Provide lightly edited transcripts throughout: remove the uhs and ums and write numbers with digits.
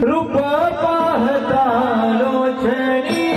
रूप पाहता लोचनी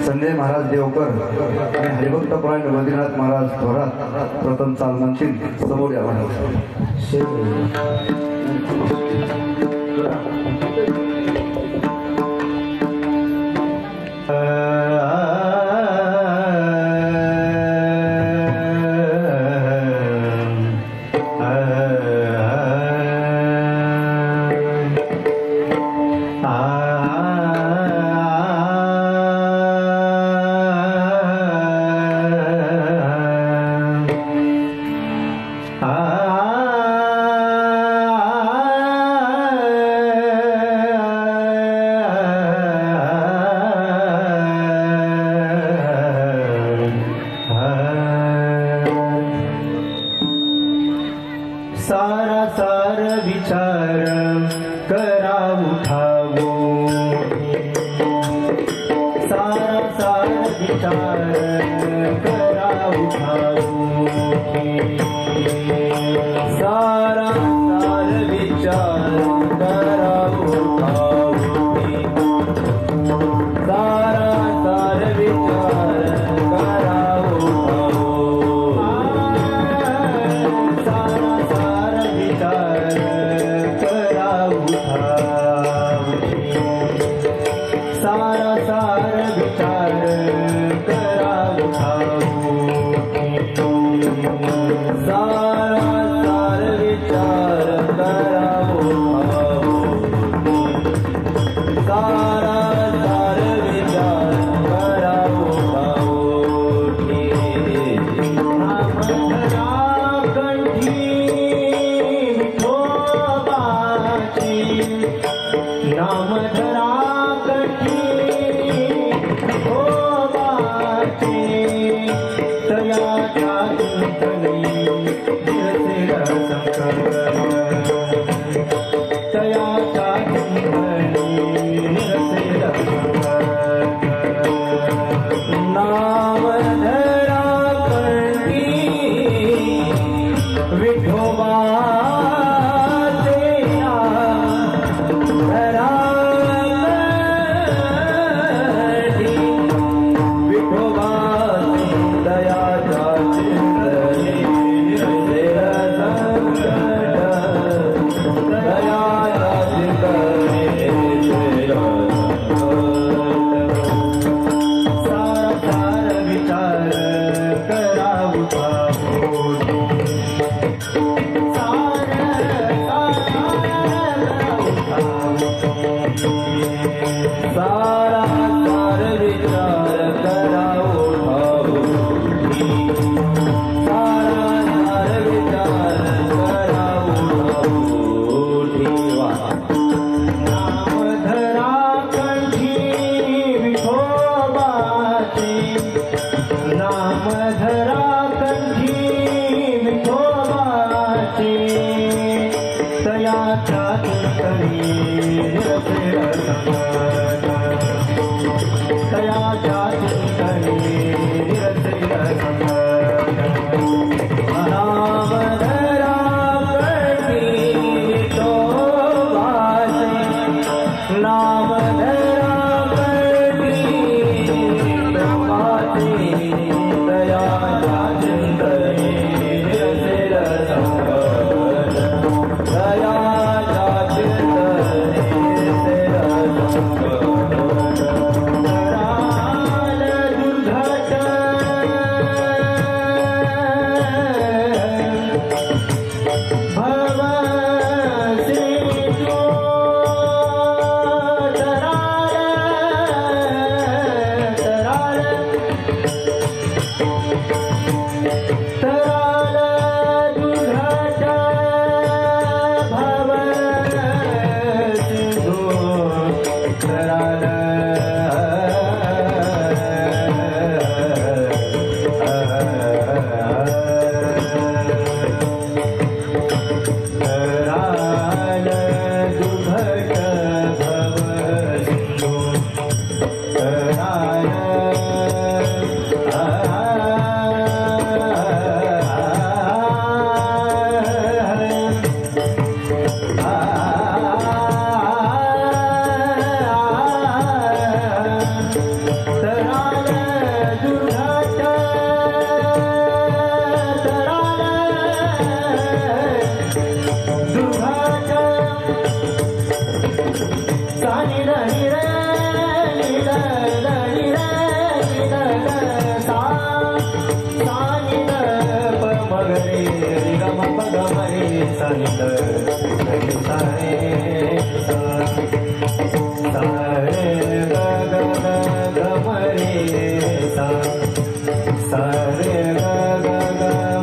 संजय महाराज देवकर आणि हरिभक्त परायण बद्रीनाथ महाराज थोरात प्रथम चाल म्हणतील समोर यावं. विचार करा उठाऊठी सारा सार विचार करा उठाऊठी सारा सार विचार करा उठाऊठी सारा सार विचार करा उठाऊठी सारा सार विचार करा उठाऊठी सारा सार विचार करा उठाऊठी सारा सार विचार करा उठाऊठी नामधरा कंठी विठोबाची नामधरा कंठी विठोबाची तयाच्या चिंतनी निरसेल संकल्प तयाच्या चिंतनी निरसेल संकल्प नामधरा कंठी विठोबाचे नामधरा कंठी विठोबाचे दयाच्या चिंतनी निरसेल संकट दयाच्या चिंतनी निरसेल संकट सारा सार विचार करा उठाऊठी सारा सार विचार करा उठाऊठी सारा सार विचार करा उठाऊठी नामधरा कंठी विठोबाची नामधरा कंठी विठोबाची तयाच्या चिंतनी निरसेल संकट तयाच्या चिंतनी निरसेल संकट नामधरा कंठी विठोबाची नामधरा कंठी विठोबाची तयाच्या चिंतनी निरसेल संकट दयाच्या चिंतनी निरसेल संकट कराल दुर्घट भव सिंधू तराल तराल तराल दुर्घट भव सिंधू तराल तराल दुर्घट भव सिंधू तराल तराल दुर्घट तराल दुर्घट सानी नी रे नी सा सानी प मगरे गम पगमरे सानी सारे सारे ग गमरे सा सारे ग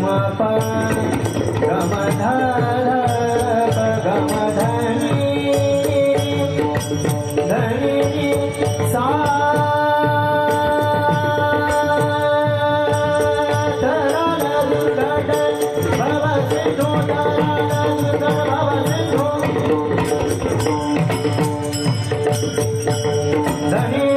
म प गम धर गम धनी धनी सा तराल दुर्घट भव सिंधू तराल दुर्घट भव सिंधू धनी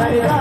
Hare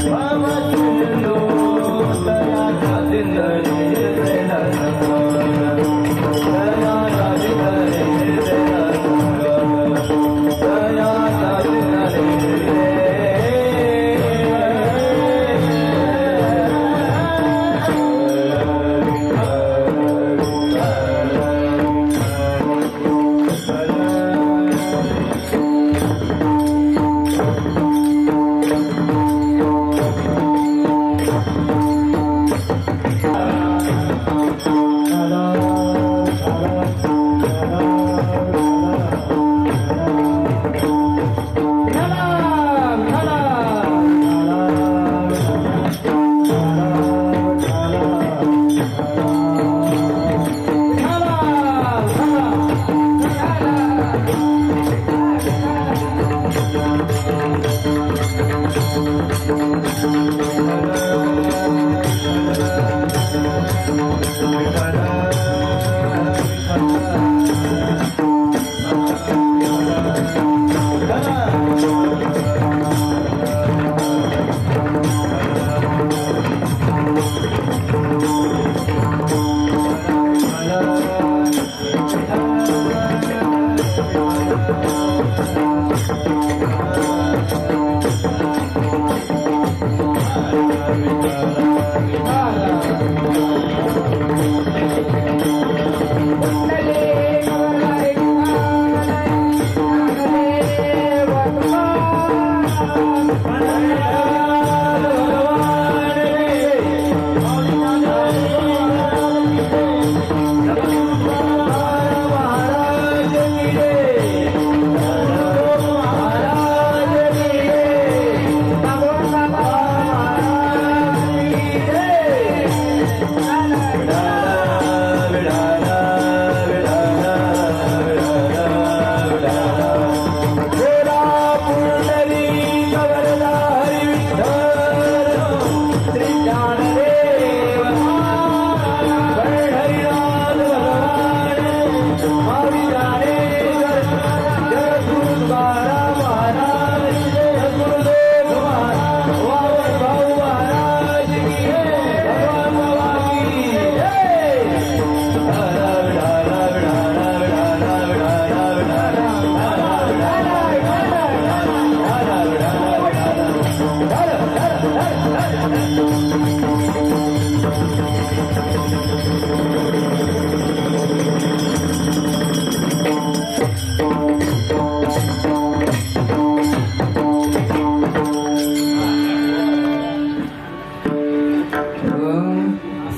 भवसिंधू तयाचा जिंदडी दिला संकट तयाचा जिंदडी दिला संकट तयाचा जिंदडी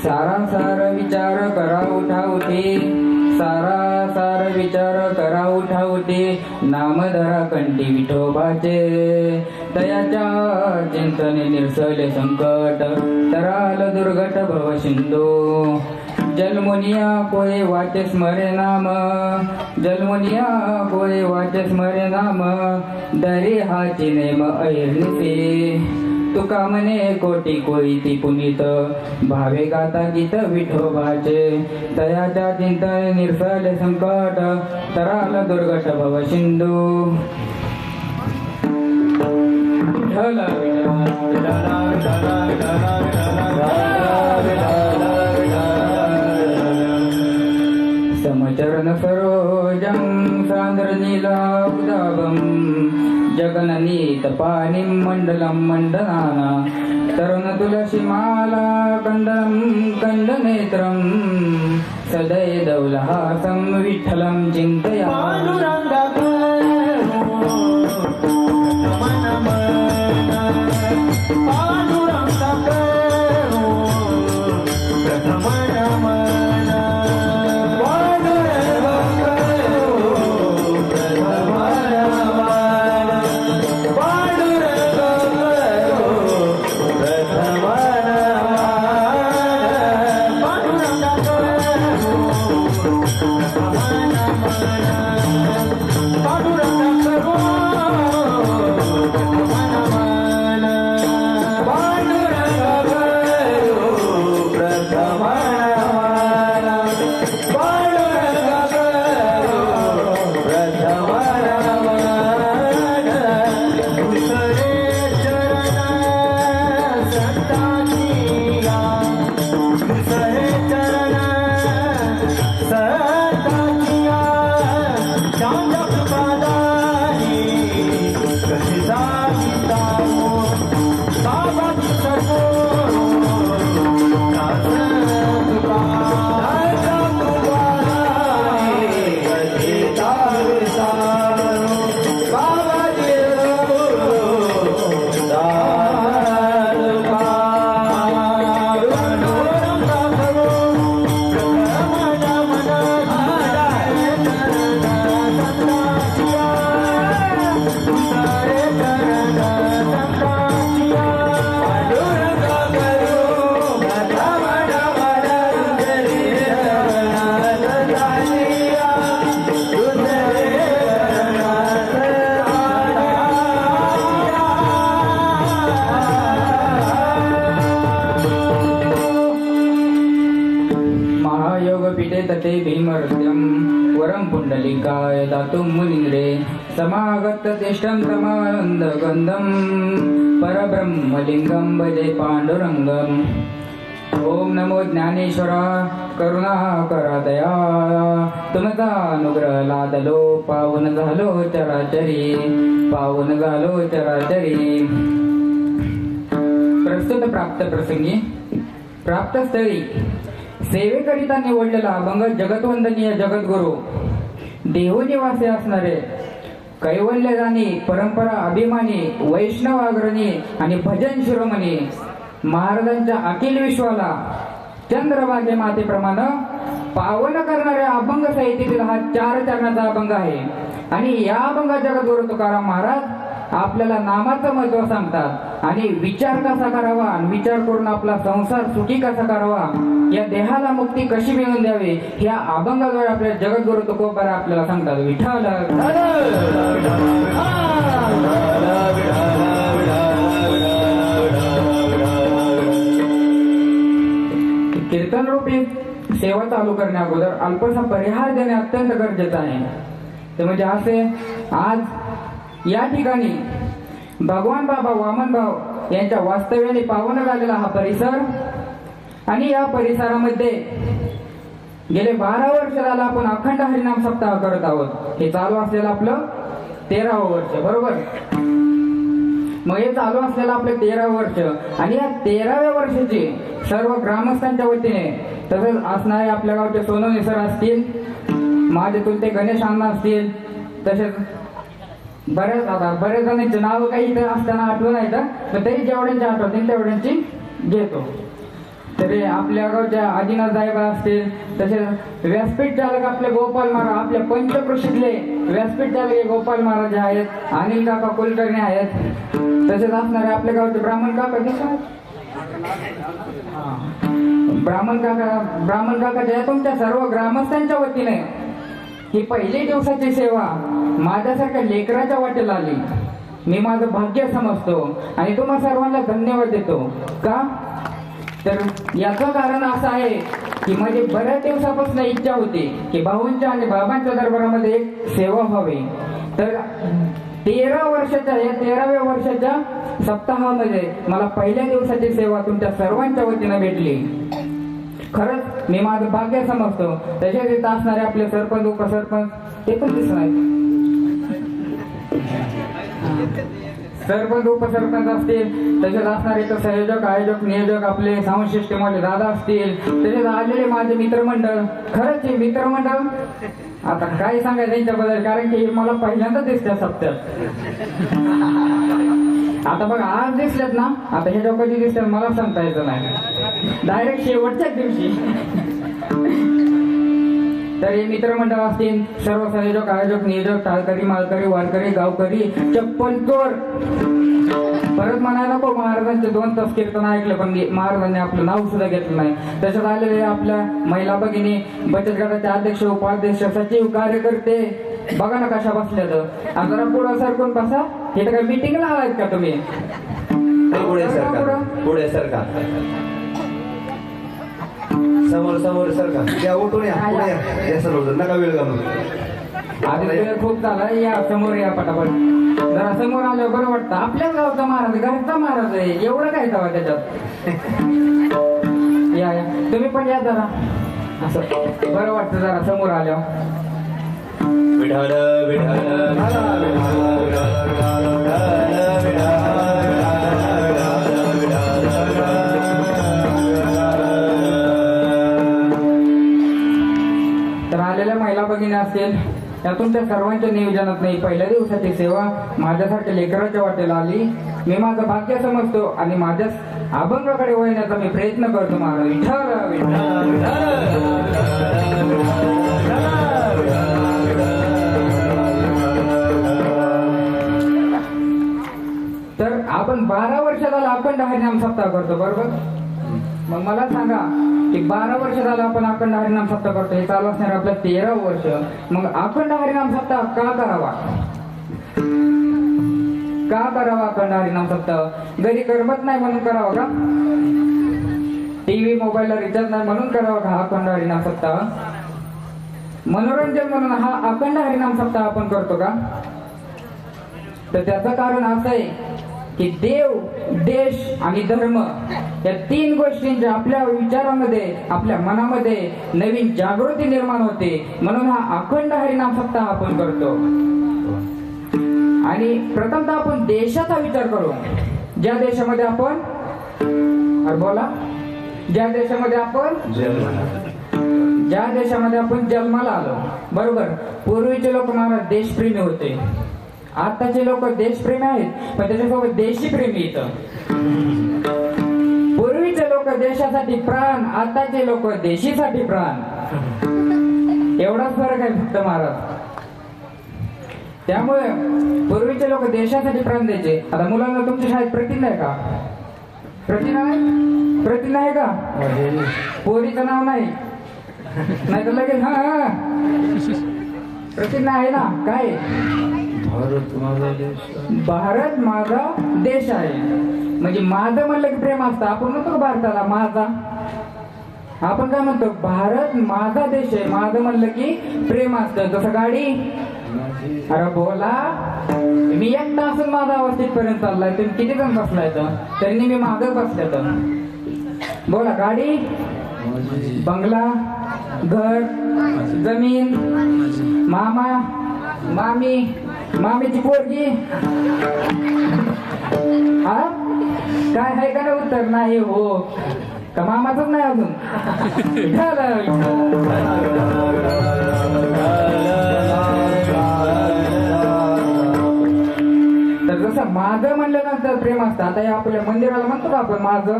सारासार विचार करा उठाउठे, सारासार विचार करा उठाउठे, नाम धरा कंठी विठोबाचे, दयाच्या चिंतने निरसले संकट, तराल दुर्घट भव सिंधू. जलमुनिया कोय वाटे स्मरे नाम, जलमुनिया कोय वाटे स्मरे नाम, दरे हाची नेम ऐरनिसे. तुका म्हणे कोटी कोई ती पुनीत, भावे गाता गीत विठोबाचे, दयाच्या चिंतन निरसले संकट, तराल दुर्घट भव सिंधू. विठ्ठल समचरण सरोजं सान्द्रनीला उदाबं, जगननीत पाणिं मण्डलं मण्डनाना, तरुण तुलसी माला कण्डनं कण्डनेत्रं, सदैदौलहासं विठ्ठलं चिन्तयामि. तते भीमर्त्यं वरं पुण्डलिकाय दातुं मुनिन्द्रे समागत तिष्ठं तमानन्दगन्धं परब्रह्मलिङ्गं भजे पाण्डुरङ्गम् ओम नमो ज्ञानेश्वरा करुणाकरा दया तुमचा अनुग्रह लादलो पावन झालो चराचरी पावन झालो चराचरी. प्रस्तुत प्राप्त प्रसंगी प्राप्त स्थळी सेवेकरिता निवडलेला अभंग जगतवंदनीय जगद्गुरु देहनिवासी असणारे कैवल्यदानी परंपरा अभिमानी वैष्णव अग्रणी आणि भजन शिरोमणी महाराजांच्या अखिल विश्वाला चंद्रभागे मातेप्रमाणे पावन करणाऱ्या अभंग संहितेतील हा 4 चरणाचा अभंग आहे. आणि या अभंगात जगद्गुरु तुकाराम महाराज आपल्याला नामाचं महत्व सांगतात आणि विचार कसा करावा आणि विचार करून आपला संसार सुखी कसा करावा, या देहाला मुक्ती कशी मिळवून द्यावी, ह्या अभंगाद्वारे आपल्या जगद्गुरु तुकोबारा आपल्याला सांगतात. विठ्ठल कीर्तन रूपी सेवा चालू करण्या अगोदर अल्पसा परिहार देणे अत्यंत गरजेचं आहे. ते म्हणजे असे, आज या ठिकाणी भगवान बाबा वामनभाव यांच्या वास्तव्याने पावन झालेला हा परिसर आणि या परिसरामध्ये गेले 12 वर्ष झाला आपण अखंड हरिनाम सप्ताह करत आहोत. हे चालू असलेलं आपलं 13वं वर्ष, बरोबर. मग हे चालू असलेलं आपलं 13वं वर्ष आणि या 13व्या वर्षाची सर्व ग्रामस्थांच्या वतीने तसेच असणारे आपल्या गावचे सोनवणे सर असतील, माझे चुलते गणेश अण्णा असतील, तसेच बऱ्याच जणांची नाव काही इथं असताना आठवण आहेत, पण तरी जेवढ्यांची आठवतील तेवढ्यांची घेतो. तरी आपल्या गावच्या आदिनाथ साहेब असतील, तसेच व्यासपीठ चालक आपले गोपाल महाराज, आपल्या पंचकृषीतले व्यासपीठ चालक गोपाल महाराज आहेत, अनिल काका कुलकर्णी आहेत, तसेच असणारे आपल्या गावचे ब्राह्मण काका ब्राह्मण काका तुमच्या सर्व ग्रामस्थांच्या वतीने ही पहिली दिवसाची सेवा माझ्यासारख्या लेकराच्या वाटेला आली. मी माझं भाग्य समजतो आणि तुम्हा सर्वांना धन्यवाद देतो. का तर याचं कारण असं आहे की माझी बऱ्याच दिवसापासून इच्छा होती की भाऊंच्या आणि बाबांच्या दरबारामध्ये एक सेवा व्हावी. तर 13व्या वर्षाच्या सप्ताहामध्ये मला पहिल्या दिवसाची सेवा तुमच्या सर्वांच्या वतीनं भेटली. खरंच मी माझं भाग्य समजतो. तसेच इथं असणारे आपले सरपंच उपसरपंच ते पण दिसणार, सरपंच उपसरपंच असतील, तसेच असणारे इथं संयोजक आयोजक नियोजक आपले साऊंड सिस्टीमवाले दादा असतील, तसेच आलेले माझे मित्रमंडळ. खरंच हे मित्रमंडळ आता काय सांगायचं त्यांच्याबद्दल, कारण की मला पहिल्यांदा दिसत्या सप्त्यात. आता बघा आज दिसलेत ना, आता हे लोक कधी दिसतात मला सांगता येतं नाही, डायरेक्ट शेवटच्याच दिवशी. तर हे मित्रमंडळ असतील, सर्व संयोजक आयोजक नियोजक टाळकरी मालकरी वारकरी गावकरी चप्पल चोर. परत म्हणायला नको महाराजांचे 2 तास कीर्तन ऐकलं पण महाराजांनी आपलं नाव सुद्धा घेतलं नाही. तसंच आलेले आपल्या महिला भगिनी, बचत गटाचे अध्यक्ष उपाध्यक्ष सचिव कार्यकर्ते बघा ना कशा बसल्या. तर जरा पुढं सरकून बसा. हे तर काय मीटिंगला आलात का तुम्ही? पुढे सरका, समोर सरका, या उठून या, पुढे या सर्वजण, नका वेळ घालू. आधी वेळ खूप झाला, या समोर या पटापट. जरा समोर आल्यावर बरं वाटतं. आपल्याच गावचा महाराज, घरचा महाराज आहे, एवढं काय तवा त्याच्यात. या तुम्ही पण या जरा, असं बरं वाटतं जरा समोर आल्यावर. विठाल तर आलेल्या महिला भगिनी असतील, यातून त्या सर्वांच्या नियोजनात नाही पहिल्या दिवसाची सेवा माझ्यासारख्या लेकराच्या वाटेला आली. मी माझं भाग्य समजतो आणि माझ्या अभंगाकडे वळण्याचा मी प्रयत्न करतो. महाराज तर आपण 12 वर्षाला अखंड हरिनाम सप्ताह करतो, बरोबर. मग मला सांगा की 12 वर्ष झालं आपण अखंड हरिनाम सप्ताह करतो, हे चालू असणार आपलं 13वं वर्ष. मग अखंड हरिनाम सप्ताह का करावा? अखंड हरिनाम सप्ताह घरी करमत नाही म्हणून करावा का? टीव्ही मोबाईलला रिचार्ज नाही म्हणून करावा का अखंड हरिनाम सप्ताह? मनोरंजन म्हणून हा अखंड हरिनाम सप्ताह आपण करतो का? तर त्याचं कारण असं आहे की देव, देश आणि धर्म या तीन गोष्टींच्या आपल्या विचारामध्ये, आपल्या मनामध्ये नवीन जागृती निर्माण होते, म्हणून हा अखंड हरिनाम सप्ताह आपण करतो. आणि प्रथमतः आपण देशाचा विचार करू. ज्या देशामध्ये आपण बोला, ज्या देशामध्ये आपण जन्माला आलो, बरोबर. पूर्वीचे लोक महाराज देशप्रेमी होते. आताचे लोक देशप्रेमी आहेत, पण त्याच्यासोबत देशी प्रेमी येतं. पूर्वीचे लोक देशासाठी प्राण, आताचे लोक देशीसाठी प्राण. एवढाच फरक आहे फक्त महाराज. त्यामुळे पूर्वीचे लोक देशासाठी प्राण द्यायचे. आता मुलांना तुमच्या शाळेत प्रतिज्ञा आहे का? प्रतिज्ञा आहे का? पोरीचं नाव नाही, नाही तर लगेच हा प्रतिज्ञा आहे ना. काय? भारत माझा देश आहे. म्हणजे माझं म्हणलं की प्रेम असतं. आपण म्हणतो भारताला माझा, आपण काय म्हणतो? भारत माझा देश आहे. माझं म्हणलं की प्रेम असतं. जसं गाडी, अरे बोला, मी एकटा असून माझा आवाज तिथपर्यंत चाललाय, तुम्ही किती जण बसलाय तर त्यांनी मी मागं बसले तर बोला. गाडी, बंगला, घर, जमीन, मामा, मामी, मामीची पोरगी. हा काय आहे का ना उत्तर? नाही. हो का? मामाच नाही अजून. तर जसं माझं म्हणल्यानंतर प्रेम असतं. आता या आपल्या मंदिराला म्हणतो का आपण माझं?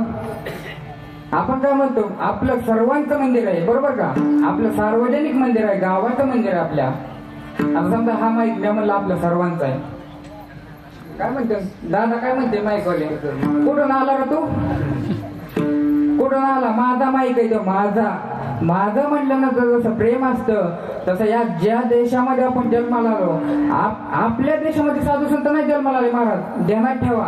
आपण काय म्हणतो? आपलं सर्वांचं मंदिर आहे, बरोबर का? आपलं सार्वजनिक मंदिर आहे, गावाचं मंदिर आहे आपल्या. आता समजा हा माईक मी म्हणलं आपलं सर्वांचं आहे. काय म्हणते दादा? काय म्हणते माईक वाले? कुठून आला रे तू? कुठून आला? माझा माईक आहे तो, माझा. माझं म्हणल्यानंतर जसं प्रेम असतं, तसं या ज्या देशामध्ये आपण जन्माला आलो, आपल्या देशामध्ये साधू संत नाही जन्माला आले महाराज. ध्यानात ठेवा,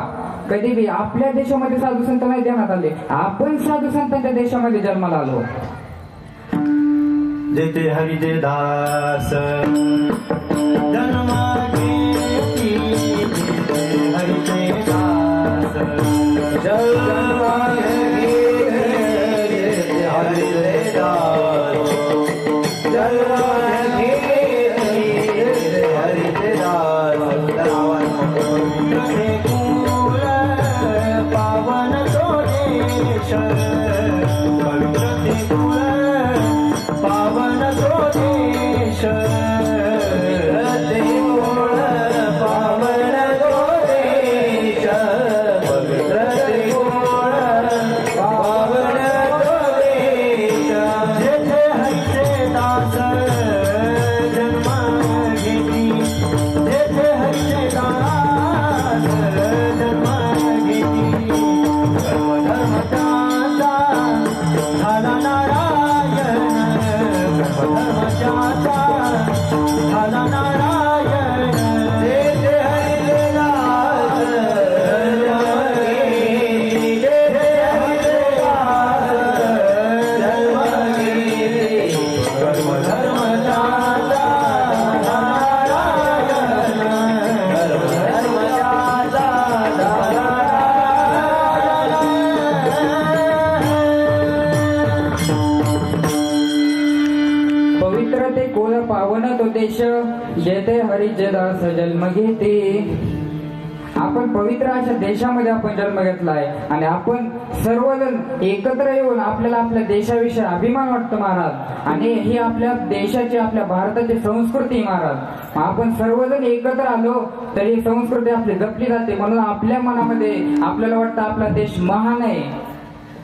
कधी बी आपल्या देशामध्ये साधू संत नाही ध्यानात आले. आपण साधू संतांच्या देशामध्ये जन्माला आलो. जेते हरिचे दास जन्मा घेती, हरिचे दास जन्मा घेती, हरिचे दास जन्मा घेती, हरिचे दास. कुल पावन तो देश, पवित्र कुल पावन तो देश, कुल पावन तो देश, पवित्र कुल पावन तो देश. जेथे हरिचे दास जन्म घेती, जेथे हरिचे दास जन्म घेती, धर्मधर्मचा झाला नारायण, धर्मधर्मचा झाला नारायण. जेथे हरिचे दास जन्म घेती, जेथे हरिचे दास जन्म घेती, धर्मधर्मचा झाला नारायण, धर्मधर्मचा झाला पवित्र ते कुल पावन तो देश, जेथे हरिचे दास जन्म घेते. आपण पवित्र अशा देशामध्ये आपण जन्म घेतलाय आणि आपण सर्वजण एकत्र येऊन आपल्याला आपल्या देशाविषयी अभिमान वाटतो महाराज. आणि ही आपल्या देशाची, आपल्या भारताची संस्कृती महाराज. आपण सर्वजण एकत्र आलो तर ही संस्कृती आपली जपली जाते. म्हणून आपल्या मनामध्ये आपल्याला वाटतं आपला देश महान आहे,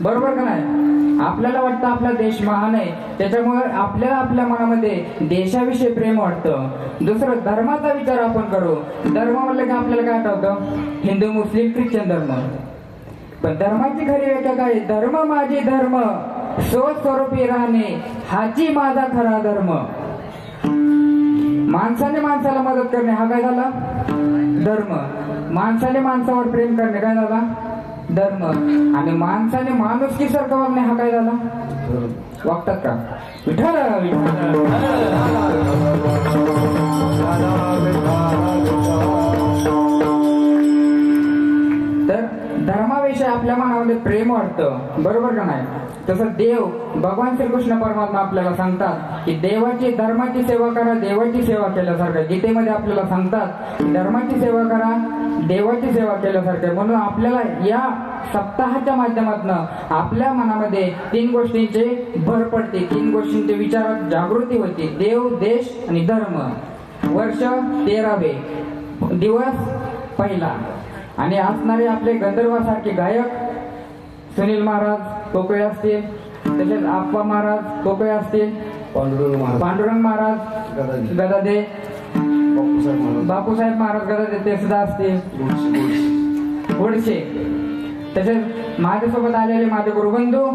बरोबर का नाही? आपल्याला वाटतं आपला देश महान आहे, त्याच्यामुळे आपल्याला आपल्या मनामध्ये देशाविषयी प्रेम वाटतं. दुसरं धर्माचा विचार आपण करू. धर्म म्हणलं की आपल्याला काय आठवतं? हिंदू, मुस्लिम, ख्रिश्चन धर्म. पण धर्माची खरी व्याख्या काय? धर्म माझी धर्म, स्वस्वरूपी राहणे हाची माझा खरा धर्म. माणसाने माणसाला मदत करणे हा काय झाला? धर्म. माणसाने माणसावर प्रेम करणे काय झाला? धर्म. आणि माणसाने माणुसकीसारखं वागणे हा काय झाला? वागतात का? विठ्ठल तर धर्माविषयी आपल्या मनामध्ये प्रेम वाटतं, बरोबर का नाही? तसं देव भगवान श्रीकृष्ण परमात्मा आपल्याला सांगतात की देवाची धर्माची सेवा करा, देवाची सेवा केल्यासारखं. गीतेमध्ये आपल्याला सांगतात धर्माची सेवा करा, देवाची सेवा केल्यासारखं. म्हणून आपल्याला या सप्ताहाच्या माध्यमातून आपल्या मनामध्ये 3 गोष्टींचे भर पडते, 3 गोष्टींचे विचारात जागृती होते. देव, देश आणि धर्म. वर्ष 13वे, दिवस पहिला. आणि असणारे आपले गंधर्वासारखे गायक सुनील महाराज कोकळे असतील, तसेच आप्पा महाराज कोकळे असतील, पांडुरंग महाराज गदादे, बापूसाहेब महाराज गदादे ते सुद्धा असतील, गोडशे. तसेच माझ्यासोबत आलेले माझे गुरुबंधू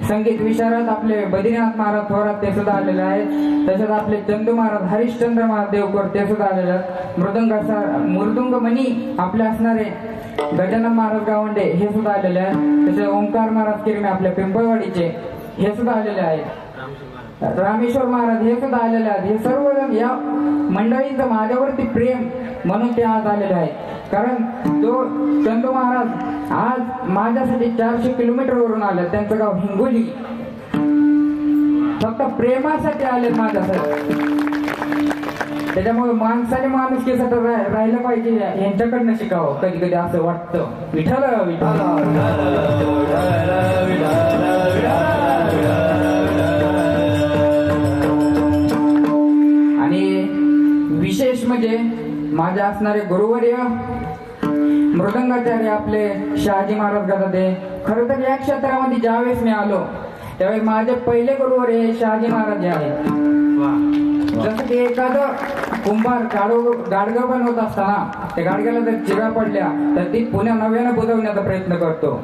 संगीत विशारद आपले बद्रीनाथ महाराज थोरात ते सुद्धा आलेले आहेत. तसेच आपले चंदू महाराज हरिश्चंद्र महादेवकर ते सुद्धा आलेले आहेत. मृदुंगमणी आपले असणारे गजानन महाराज गावंडे हे सुद्धा आलेले आहेत. तसेच ओंकार महाराज किरमे आपल्या पिंपळवाडीचे हे सुद्धा आलेले आहेत. रामेश्वर महाराज हे सुद्धा आलेले आहेत. हे सर्वजण या मंडळींचं माझ्यावरती प्रेम म्हणून ते आज आलेले आहेत. कारण तो चंदू महाराज आज माझ्यासाठी 400 किलोमीटरवरून आले. त्यांचं गाव हिंगोली. फक्त प्रेमासाठी आले माझ्यासाठी. त्याच्यामुळे माणसाने माणुसकीसाठी राहिलं पाहिजे, यांच्याकडनं शिकावं. कधी कधी असं वाटतं. विठ्ठल आणि विशेष म्हणजे माझे असणारे गुरुवर्य मृदंगाचार्य आपले शहाजी महाराज गदादे. खरं तर या क्षेत्रामध्ये ज्यावेळेस मी आलो त्यावेळेस माझे पहिले गुरुवर्य शहाजी महाराज आहेत. जसं की एखादं कुंभार गाडगं बनवत असताना त्या गाडग्याला जर चिरा पडल्या तर ती पुन्हा नव्यानं बुजवण्याचा प्रयत्न करतो.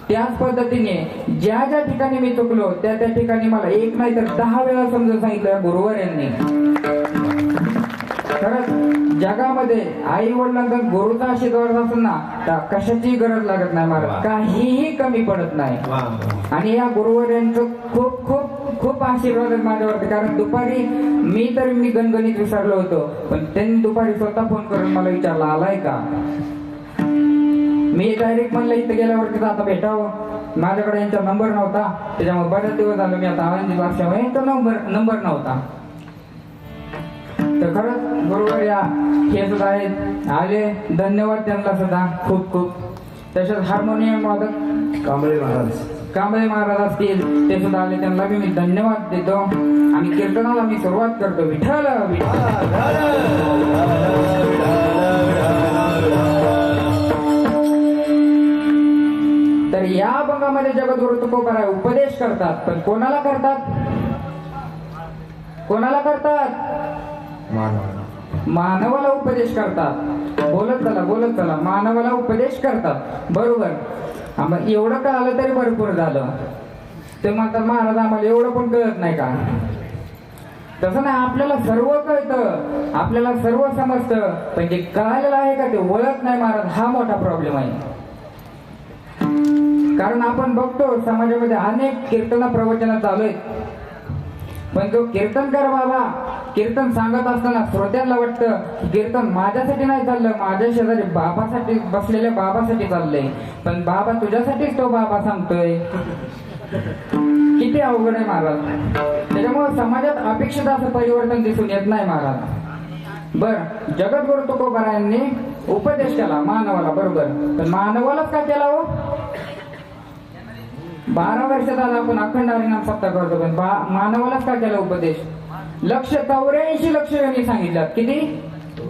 त्याच पद्धतीने ज्या ज्या ठिकाणी मी चुकलो त्या त्या ठिकाणी मला 1 नाही तर 10 वेळा समजून सांगितलं गुरुवर्यांनी. खरंच जगामध्ये आई वडिलांचा गुरुचा आशीर्वाद असेल ना तर कशाची गरज लागत नाही महाराज, काहीही कमी पडत नाही. आणि या गुरुवर्यांचं खूप खूप खूप आशीर्वाद आहे माझ्यावरती. कारण दुपारी मी गणगणित विसरलो होतो, पण त्यांनी दुपारी स्वतः फोन करून मला विचारला आलाय का. मी डायरेक्ट म्हणलं इथं गेल्यावरती आता भेटावं. माझ्याकडे यांचा नंबर नव्हता, त्याच्यामुळे बरेच दिवस झालं मी आता आनंदी असल्यामुळे यांचा नंबर नव्हता. तर खरंच बरोबर या हे सुद्धा आहेत आले, धन्यवाद त्यांना सुद्धा खूप खूप. तसेच हार्मोनियम वादक कांबळे महाराज असतील ते सुद्धा आले, त्यांना मी धन्यवाद देतो. आणि कीर्तनाला मी सुरुवात करतो. विठ्ठल तर या अभंगामध्ये जगद्गुरु तुकोबाराय उपदेश करतात, पण कोणाला करतात? कोणाला करतात? मानवाला उपदेश करतात. बोलत चला मानवाला उपदेश करतात. बरोबर. आम्हाला एवढं कळालं तरी भरपूर झालं. ते म्हणतात महाराज आम्हाला एवढं पण कळत नाही का? तसं नाही, आपल्याला सर्व कळतं, आपल्याला सर्व समजतं, पण जे कळालेलं आहे का ते ओळख नाही महाराज, हा मोठा प्रॉब्लेम आहे. कारण आपण बघतो समाजामध्ये अनेक कीर्तन प्रवचन चालू आहेत, पण जो कीर्तनकार बाबा कीर्तन सांगत असताना श्रोत्यांना वाटतं कीर्तन माझ्यासाठी नाही चाललं, माझ्या शेजारी बाबासाठी बसलेल्या बाबासाठी चाललंय. पण बाबा तुझ्यासाठीच तो बाबा सांगतोय. किती अवघड आहे महाराज. त्याच्यामुळे समाजात अपेक्षित असं परिवर्तन दिसून येत नाही महाराज. बर, जगद्गुरु तुकोबारायांनी उपदेश केला मानवाला, बरोबर, पण मानवालाच का केला हो? 12 वर्षात आला आपण अखंड हरिनाम सप्ताह करतो, पण मानवालाच का केला उपदेश? 84 लक्ष यांनी सांगितलं. किती?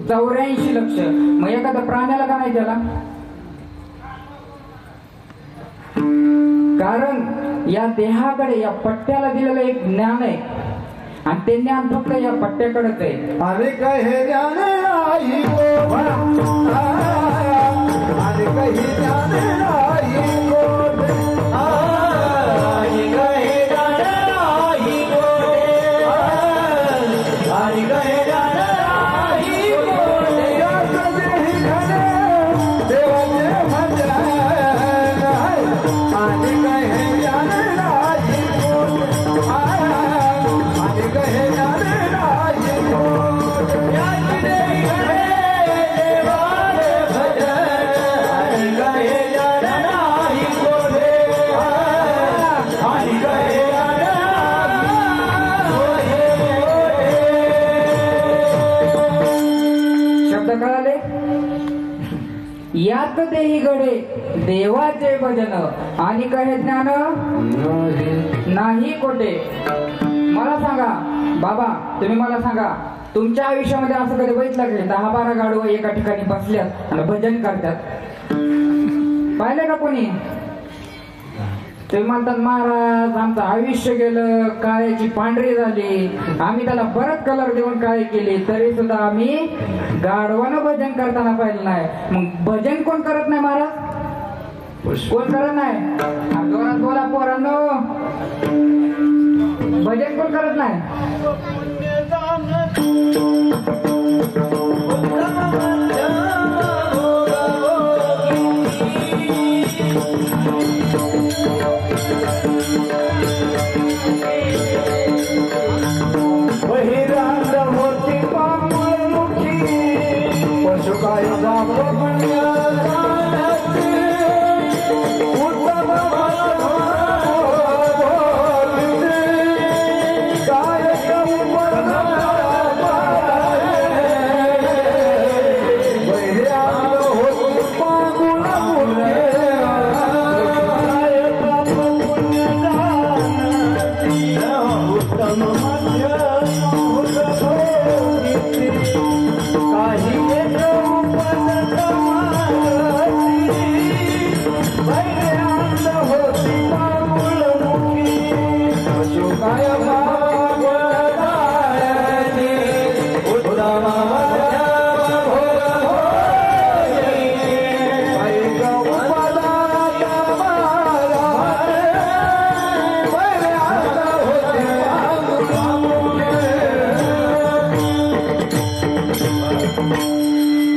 84 लक्ष. मग एखाद्या प्राण्याला का नाही केला? कारण या देहाकडे, या पट्ट्याला दिलेलं एक ज्ञान आहे, आणि ते ज्ञान फक्त या पट्ट्याकडेच आहे. आणि काही ज्ञान नाही गो, आणि काही ज्ञान नाही गो, आणि काही ज्ञान नाही गो, आणि काही ज्ञान नाही गो. देवाचे भजन यात तेही घडे देवाचे भजन आणि काय ज्ञान नाही कोठे. मला सांगा बाबा, तुम्ही मला सांगा, तुमच्या आयुष्यामध्ये असं कधी बघितलं की 10-12 गाडू एका ठिकाणी बसल्यात आणि भजन करतात? पाहिलं का कोणी? ते म्हणतात महाराज आमचं आयुष्य गेलं, काळ्याची पांढरी झाली, आम्ही त्याला परत कलर देऊन काळी केली, तरी सुद्धा आम्ही गाढवानं भजन करताना पाहिलं नाही. मग भजन कोण करत नाही महाराज? कोण करत नाही? जोरात बोला पोरांनो, भजन कोण करत नाही? बहिरांग होती पामुखी पशु काय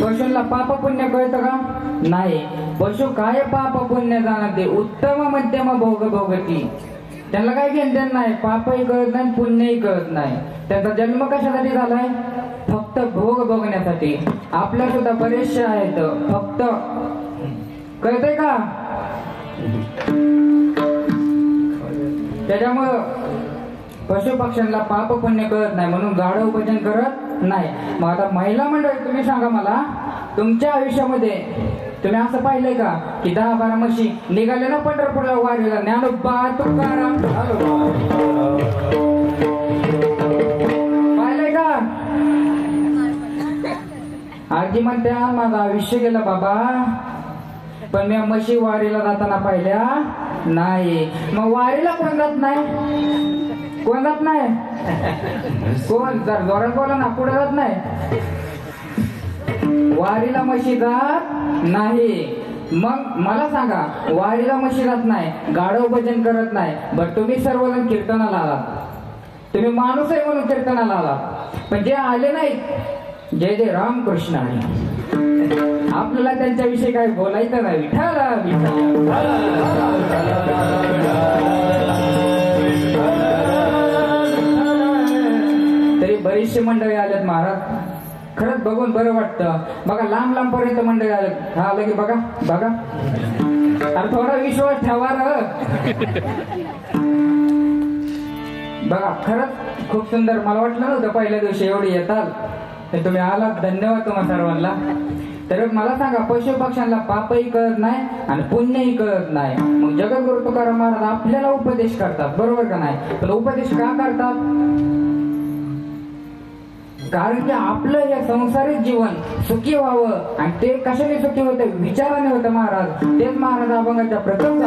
पशूला पाप पुण्य कळतं का? नाही. पशु काय पाप पुण्य जाणते, उत्तम मध्यम भोग भोगती. त्यांना काय घेणं नाही, पापही कळत नाही, पुण्यही कळत नाही. त्यांचा जन्म कशासाठी झालाय? फक्त भोग भोगण्यासाठी. आपल्या सुद्धा बरेचसे आहेत, फक्त कळतंय का? त्याच्यामुळं पशु पक्ष्यांना पाप पुण्य कळत नाही, म्हणून गाढव भजन करत नाही. मग आता महिला मंडळी, तुम्ही सांगा मला, तुमच्या आयुष्यामध्ये तुम्ही असं पाहिलंय का की 10-12 म्हशी निघाले ना पंढरपूरला वारीला, ज्ञानोबा तुकाराम, पाहिलंय का? आजी म्हणत्या माझं आयुष्य गेलं बाबा, पण मी म्हशी वारीला जाताना पाहिल्या नाही. मग वारीला कोण जात नाही? कोण जात नाही? कोण? जर जोरात बोला ना, पुढे जात नाही. वारीला म्हशी जात नाही. मग मला सांगा, वारीला म्हशी जात नाही, गाढव भजन करत नाही, बरं तुम्ही सर्वजण कीर्तनाला आलात, तुम्ही माणूस आहे म्हणून कीर्तनाला आलात, पण जे आले नाहीत, जय जय रामकृष्ण आहे, आपल्याला त्यांच्याविषयी काही बोलायचं नाही. विठ्ठल तरी बरीचशी मंडळी आलेत महाराज, खरंच बघून बरं वाटतं. बघा लांब लांब पर्यंत मंडळी आलेत. हा लगे बघा बघा, अरे थोडा विश्वास ठेवा र. बघा खरंच खूप सुंदर. मला वाटलं नव्हतं पहिल्या दिवशी एवढी येताल, तर तुम्ही आलात, धन्यवाद तुम्हा सर्वांना. तर मला सांगा, पशु पक्ष्यांना पापही कळत नाही आणि पुण्यही कळत नाही. मग जगद्गुरु तुकाराम महाराज आपल्याला उपदेश करतात, बरोबर का नाही? पण उपदेश का करतात? कारण की आपलं हे संसारिक जीवन सुखी व्हावं, आणि ते कशाने सुखी होते? विचाराने होतं महाराज. तेच महाराज अभंगाच्या प्रथम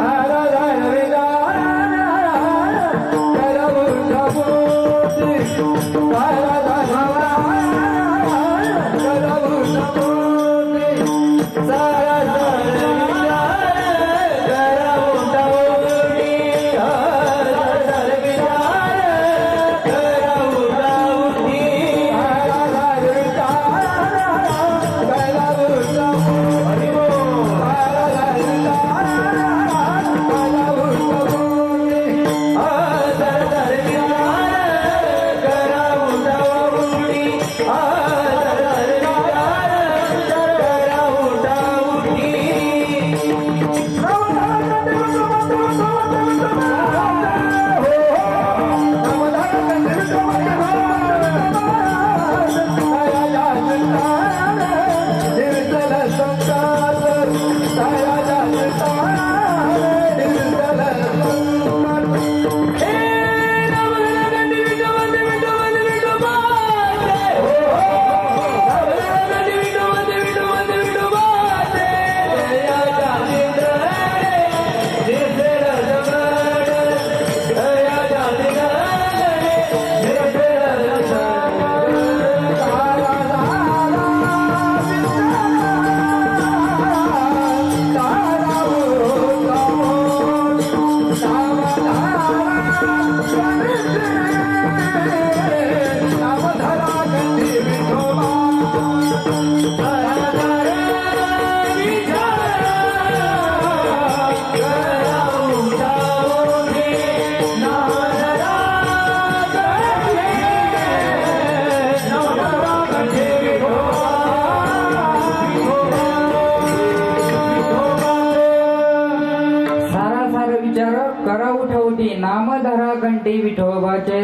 विचार करा उठवटी नाम धरा घंटी विठोबाचे.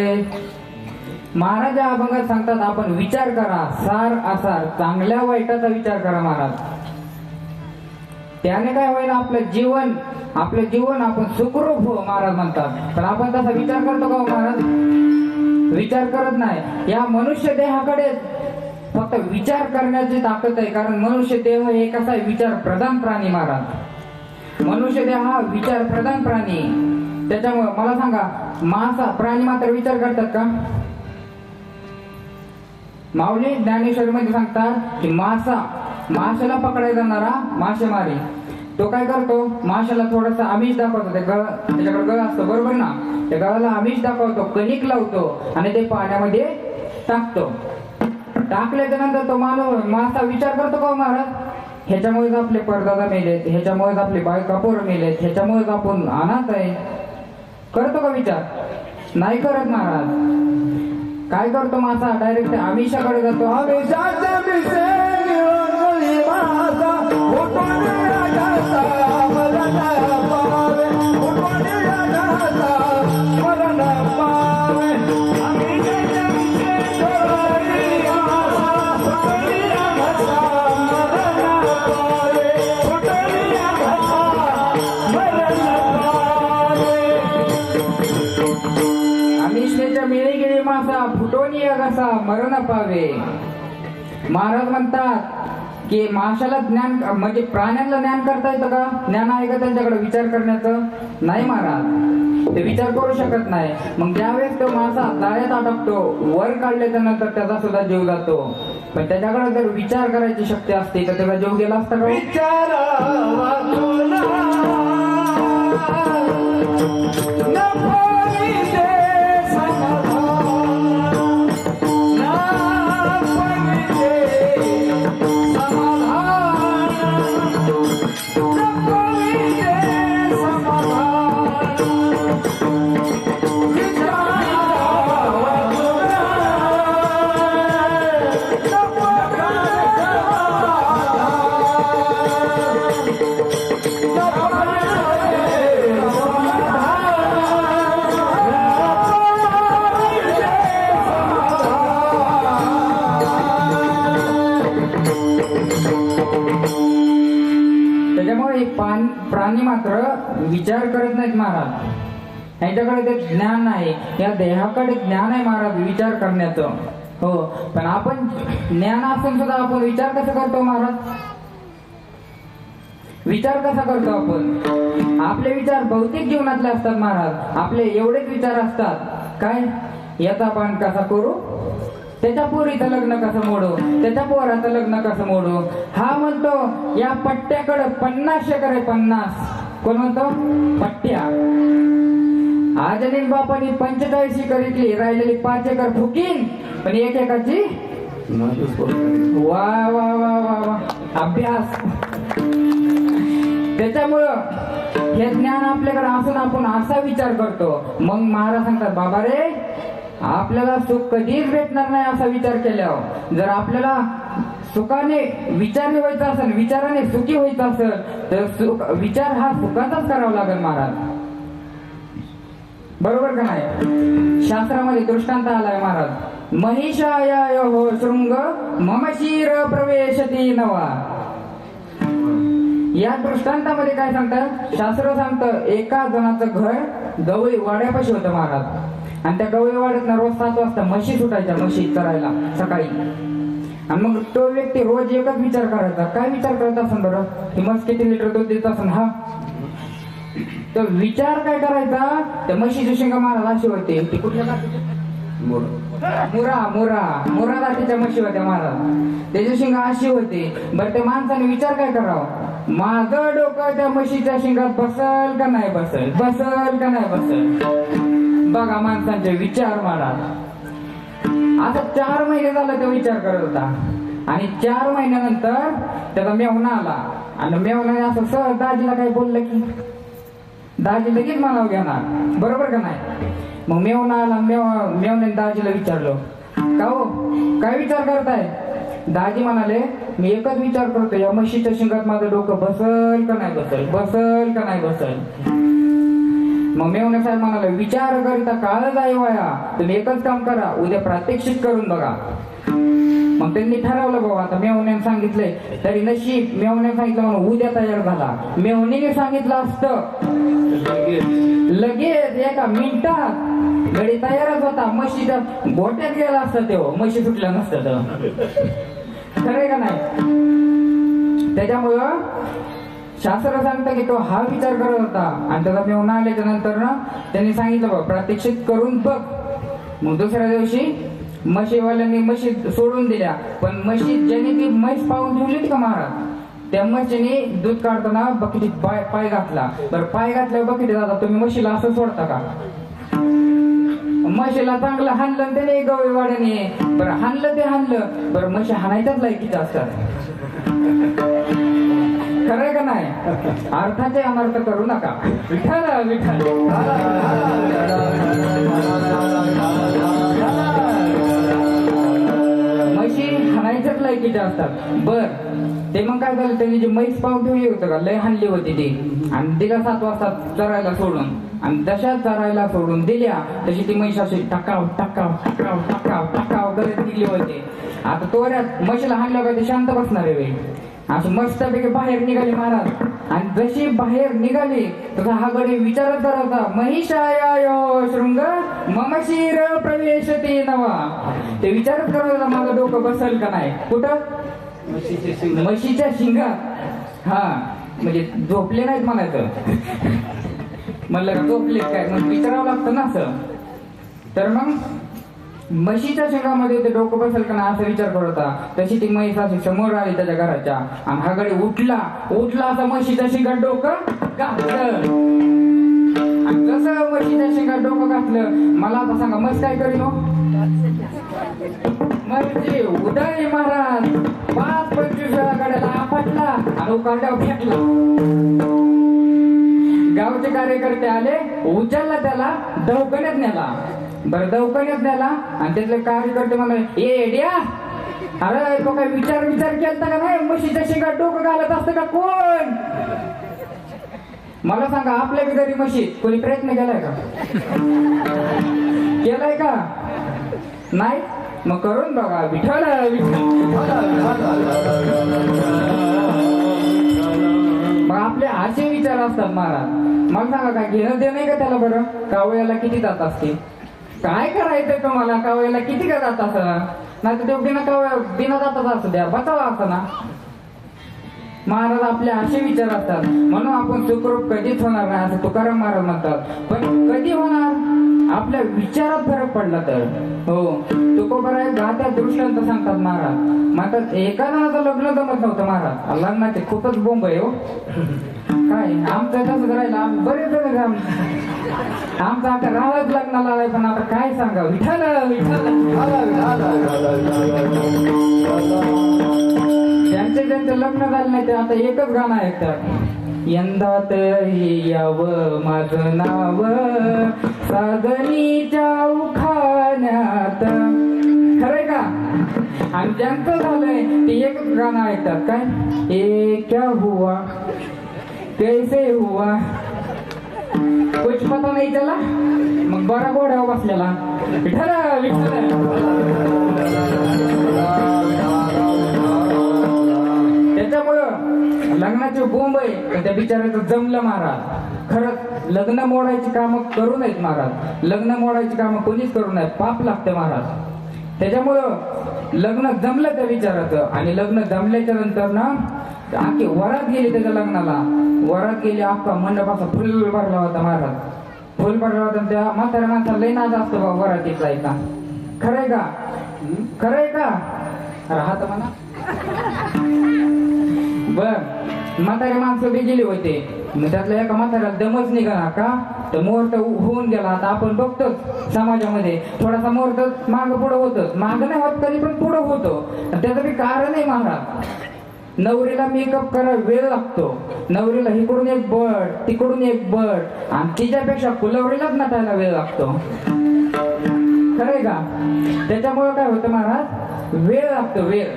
महाराज या अभंगात सांगतात आपण विचार करा, सार आसार चांगल्या वाईटाचा विचार करा महाराज. त्याने काय होईल आपलं जीवन आपण सुखरूप हो महाराज म्हणतात. पण आपण तसा विचार करतो का हो महाराज? विचार करत नाही. या मनुष्य देहाकडे फक्त विचार करण्याची ताकद आहे. कारण मनुष्य देह हे कसा आहे? विचार प्रधान प्राणी महाराज. मनुष्य देह हा विचार प्रधान प्राणी. त्याच्यामुळे मला सांगा, मासा प्राणी मात्र विचार करतात का? माऊली ज्ञानेश्वरी मध्ये सांगतात की माशाला पकडायला जाणारा मासेमारी तो काय करतो? माशाला थोडस आमिष दाखवतो. त्याच्याकडे गळ असतो बरोबर ना? त्या गळाला आमिष दाखवतो, कणिक लावतो आणि ते पाण्यामध्ये टाकतो. टाकल्याच्या नंतर तो मासा विचार करतो का महाराज? ह्याच्यामुळेच आपले परदादा मेलेत, ह्याच्यामुळेच आपले बायका पोरं मेलेत, ह्याच्यामुळेच आपण अनाथ आहे. करतो का विचार? नाही करत महाराज. काय करतो मासा? डायरेक्ट आमिषाकडे जातो. आमिषाच्या मिसेने ओंजळी मासा, उठून राजाचा मरण पावे, उठून राजाचा मरण पावे. आमिषाच्या मिसेने ओंजळी मासा, उठून राजाचा मरण पावे, उठून राजाचा मरण पावे. आमिषेच्या मिळी गेली मासा, फुटून कसा मरण पावे. महाराज म्हणतात की माशाला ज्ञान म्हणजे प्राण्यांना ज्ञान करता येतं का? ज्ञान आहे का त्यांच्याकडे विचार करण्याचं? नाही महाराज, ते विचार करू शकत नाही. मग ज्यावेळेस तो मासा जाळ्यात अडकतो, वर काढल्याच्या नंतर त्याचा सुद्धा जीव जातो. पण त्याच्याकडे जर विचार करायची शक्ती असते तर त्याचा जीव गेला असता का? त्याच्यामुळे प्राणी मात्र विचार करत नाहीत महाराज. यांच्याकडे ते ज्ञान नाही. या देहाकडे ज्ञान आहे महाराज विचार करण्याचं. हो, पण आपण ज्ञान असून सुद्धा आपण विचार कसा करतो महाराज? विचार कसा करतो आपण? आपले विचार भौतिक जीवनातले असतात महाराज. आपले एवढेच विचार असतात काय? याचा पान कसा करू, त्याच्या पोरीचं लग्न कसं मोडू, त्याच्या पोराचं लग्न कसं मोडू. हा म्हणतो या पट्ट्याकडे 50 एकर आहे. 50 कोण म्हणतो? पट्ट्या. आजनीन बापानी 45 एकर इकली, राहिलेली 5 एकर फुकीन, पण एक एकाची वा वा वा वा वा अभ्यास. त्याच्यामुळं हे ज्ञान आपल्याकडे असून आपण असा विचार करतो. मग महाराज सांगतात बाबा रे, आपल्याला सुख कधीच भेटणार नाही असा विचार केल्यावर. जर आपल्याला सुखाने विचारने व्हायचं असेल, विचाराने सुखी व्हायचं असेल तर विचार हा सुखाचाच करावा लागेल महाराज. बरोबर का नाही? शास्त्रामध्ये दृष्टांत आलाय महाराज. महिषाया हो शृंग मम शिर प्रवेशती नवा. या दृष्टांतामध्ये काय सांगतात? शास्त्र सांगतं एका जणाचं घर गवळी वाड्यापाशी होतं महाराज. आणि त्या गवळी वाड्यात रोज 7 वाजता म्हशी सुटायच्या, म्हशी चरायला सकाळी. आणि मग तो व्यक्ती रोज एकच विचार करायचा. काय विचार करत असेल बरं? ही म्हस किती लिटर दूध देत असेल. हा तो विचार काय करायचा? त्या म्हशीची शिंगा मारायला अशी होते. ती कुठल्या मुरा जातीच्या म्हशी होत्या महाराज. त्याची शिंगा अशी होती. बरं त्या माणसाने विचार काय करावा? माझं डोकं त्या म्हशीच्या शिंगात बसल का नाही बसल, बसल का नाही बसल. बघा माणसांचे विचार महाराज. आता 4 महिने झाला तो विचार करत होता. आणि 4 महिन्यानंतर त्याचा मेवणा आला. आणि मेवणाने असं सहज दाजीला काय बोललं की दाजी लगेच मानाव घेणार. बरोबर का नाही? मग मेवणा आला. मेवण्याने दाजीला विचारलं का हो काय विचार करताय? दाजी म्हणाले मी एकच विचार करतो, या म्हशीच्या शिंगात माझं डोकं बसल का नाही बसल, बसल का नाही बसल. मग मेवणे साहेब म्हणाले, विचार करिता काळ जाई वाया, तुम्ही एकच काम करा, उद्या प्रात्यक्षिक करून बघा. मग त्यांनी ठरवलं बाबा आता मेवण्याने सांगितलंय तरी नशीब मेवण्याने सांगितलं म्हणून उद्या तयार झाला. मेवणीने सांगितलं असतं लगेच एका मिनिटात गडी तयारच होता. म्हशीच्या गोट्यात गेला असता तेव्हा म्हशी सुटल्या नसतं तर. खरंय का नाही? त्याच्यामुळं शास्त्र सांगतं की तो हा विचार करत होता आणि त्याचा मेवणा आल्याच्या नंतर ना त्यांनी सांगितलं बघ प्रात्यक्षिक करून बघ. मग दुसऱ्या दिवशी म्हशीवाल्यांनी म्हशी सोडून दिल्या, पण म्हशी ज्यांनी ती म्हैस पाहून ठेवली का महाराज, त्या म्हशीने दूध काढताना बकेटीत पाय घातला. बरं पाय घातल्यावर बकेटीत आता तुम्ही म्हशीला असं सोडता का? म्हशीला चांगलं हाणलं त्याने गवळीवाड्याने, बरं हाणलं ते हाणलं, बरं म्हशी हाणायच्याच लायकीच्या असतात. खरंय का नाही? अर्थाचे अनर्थ करू नका. विठ्ठल विठ्ठल. म्हशी हाणायच्याच लायकीच्या असतात. बर ते मग काय झालं, त्यांनी जी म्हैस पाहून ठेवली होतं का लय हाणली होती ती आणि तिला 7 वाजता चरायला सोडून, आणि जशा चरायला सोडून दिल्या तशी ती म्हैस अशी टकाव टकाव टकाव टकाव टकाव करत निघली होती. आता तोऱ्यात म्हशीला हाणलं का ते शांत बसणार आहे वेळ, असं मस्तपैकी बाहेर निघाली महाराज. आणि जशी बाहेर निघाली तसा हा गडी विचारत करायचा, महिषाया शृंग मम शिर प्रवेशते नवा. ते विचारच करायला माझं डोकं बसल का नाही. कुठं? म्हशीच्या शिंगात. हा म्हणजे झोपले नाहीत म्हणायचं. म्हणलं का झोपले काय, मग विचारावं लागतं ना असं. तर मग म्हशीच्या शिंगामध्ये ते डोकं बसेल का ना असा विचार करत होता. तशी ती म्हैस अशी समोर आली त्याच्या घराच्या आणि हा गडी उठला असं म्हशीच्या शिंगात डोकं घातलं. आणि जसं म्हशीच्या शिंगात डोकं घातलं, मला आता सांगा म्हैस काय करीन हो? म्हणजे उदय महाराज 5-25 वेळा गाड्याला आपटला आणि उकांड्यावर फेकला. गावचे कार्यकर्ते आले, उचलला त्याला दवाखान्यात नेला. बरं दवाखान्यात नेला आणि त्यातले कार्यकर्ते म्हणाले, ए डिया, अरे तो काय विचार केलता का नाही? म्हशीच्या शिंगात डोकं घालत असतं का कोण? मला सांगा आपल्या घरी म्हशीत कोणी प्रयत्न केलाय का? केलाय का? नाही? मग करून बघा. विठ्ठल मग आपले असे विचार असतात महाराज. मला सांगा काय घेणं दे नाही का त्याला? बरं कावळ्याला किती दात असते? काय करायचं तुम्हाला? कावळ्याला किती का दात असं? नाही तर ते बिना दाताचा असू द्या, बचावा असं ना. महाराज आपले असे विचार असतात म्हणून आपण सुखरूप कधीच होणार नाही असं तुकाराम महाराज म्हणतात. पण कधी होणार? आपल्या विचारात फरक पडला तर. हो तुकोबरा एक गात्या दृष्टांत सांगतात महाराज. म्हणतात एका जणाचं लग्न जमत नव्हतं महाराज, लग्नाचे खूपच बोंब आहे हो. काय आमचं तसंच राहिलं, बरेच जण आमचं आता राहत लग्नाला आलाय, पण आता काय सांगा. विठ्ठल ज्यांचे लग्न झालं नाही ते आता एकच गाणं ऐकतात. यंदा तरी यावं माझं नाव साधनीच्या उखाण्यात. खरंय का? आणि ज्यांचं झालंय ते एकच गाणं ऐकतात. काय ए क्या हुआ कैसे हुआ कुछ पता नाही त्याला. मग बरा घोड्यावर बसलेला. विठ्ठल विठ्ठल. त्याच्यामुळं लग्नाचे बोंब आहे त्या बिचाराचं जमलं महाराज. खरंच लग्न मोडायची कामं करू नयेत महाराज. लग्न मोडायची कामं कोणीच करू नयेत, पाप लागते महाराज. त्याच्यामुळं लग्न जमलं त्या विचाराचं. आणि लग्न जमल्याच्या नंतर ना आखी वरात गेली त्याच्या लग्नाला. वरात गेली, अख्खा मंडप असा फुल भरला होता महाराज. फुल भरला होता. त्या म्हाताऱ्या माणसाला लई नाद असतो बा वरातीत जायचा. खरंय का? खरंय का? राहत म्हणा. बर म्हातारे माणसं बी गेली होते. मग त्यातल्या एका म्हाताऱ्याला दमच निघाला का तर मुहूर्त होऊन गेला. आता आपण बघतोच समाजामध्ये थोडासा मुहूर्त मागं पुढं होतच. मागं नाही होत कधी, पण पुढं होतो. त्याचं बी कारण आहे महाराज. नवरीला मेकअप करायला वेळ लागतो. नवरीला इकडून एक बट तिकडून एक बट आणि तिच्यापेक्षा फुलवरीलाच नटायला वेळ लागतो. खरंय का? त्याच्यामुळे काय होतं महाराज, वेळ लागतो. वेळ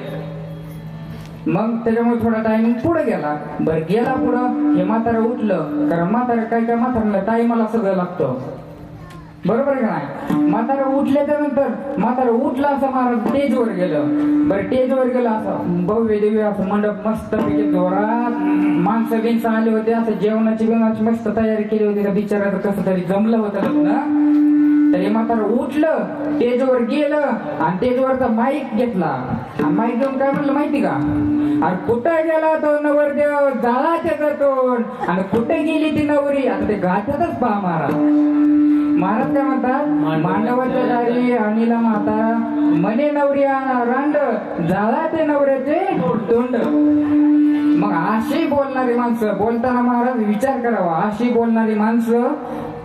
मग त्याच्यामुळे थोडा टाइम पुढे गेला. बरं गेला पुढं, हे म्हातारं उठलं, कारण म्हातारं काय काय म्हाताऱ्याला टाइमाला सगळं लागतं, बरोबर का नाही. म्हातारं उठल्याच्या नंतर म्हातारं उठलं असं महाराज स्टेजवर गेलं. बरं स्टेजवर गेलं, असं भव्य दिव्य असं मंडप मस्त पैकी जोरात, माणसं बिनसं आले होते, असं जेवणाची मस्त तयारी केली होती. त्या बिचाराचं कसं तरी जमलं होतं लग्न. तरी म्हातारं उठलं, स्टेजवर गेलं आणि स्टेजवरचा माईक घेतला आणि माईक घेऊन काय म्हणलं माहिती का, अरे कुठे गेला तो नवरदेव, झाला त्याचा तोंड, आणि कुठे गेली ती नवरी. आता ते गाठ्यातच पहा महाराज. महाराज काय म्हणतात, मांडवाच्या दारी आणीला म्हातारा, मने नवरी रांड, झाला ते नवऱ्याचे तोंड. मग अशी बोलणारी माणसं, बोलताना महाराज विचार करावा, अशी बोलणारी माणसं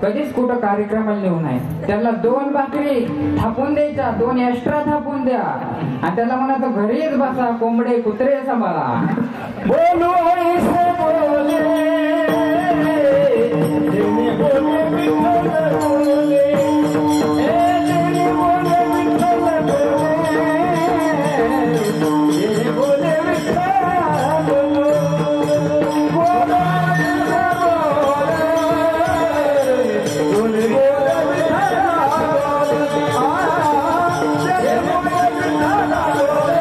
कधीच कुठं कार्यक्रमाला नेऊ नये. त्याला 2 भाकरी थापून द्यायच्या, 2 एक्स्ट्रा थापून द्या आणि त्याला म्हणायचं घरीच बसा, कोंबडे कुत्रे सांभाळा. बोलू ऐसे बोले, तेने बोले विठ्ठल बोले, तेने बोले विठ्ठल बोले, तेने बोले विठ्ठल बोले, बोलो ऐसे बोले, बोले बोले विठ्ठल बोले, तेने बोले विठ्ठल बोले,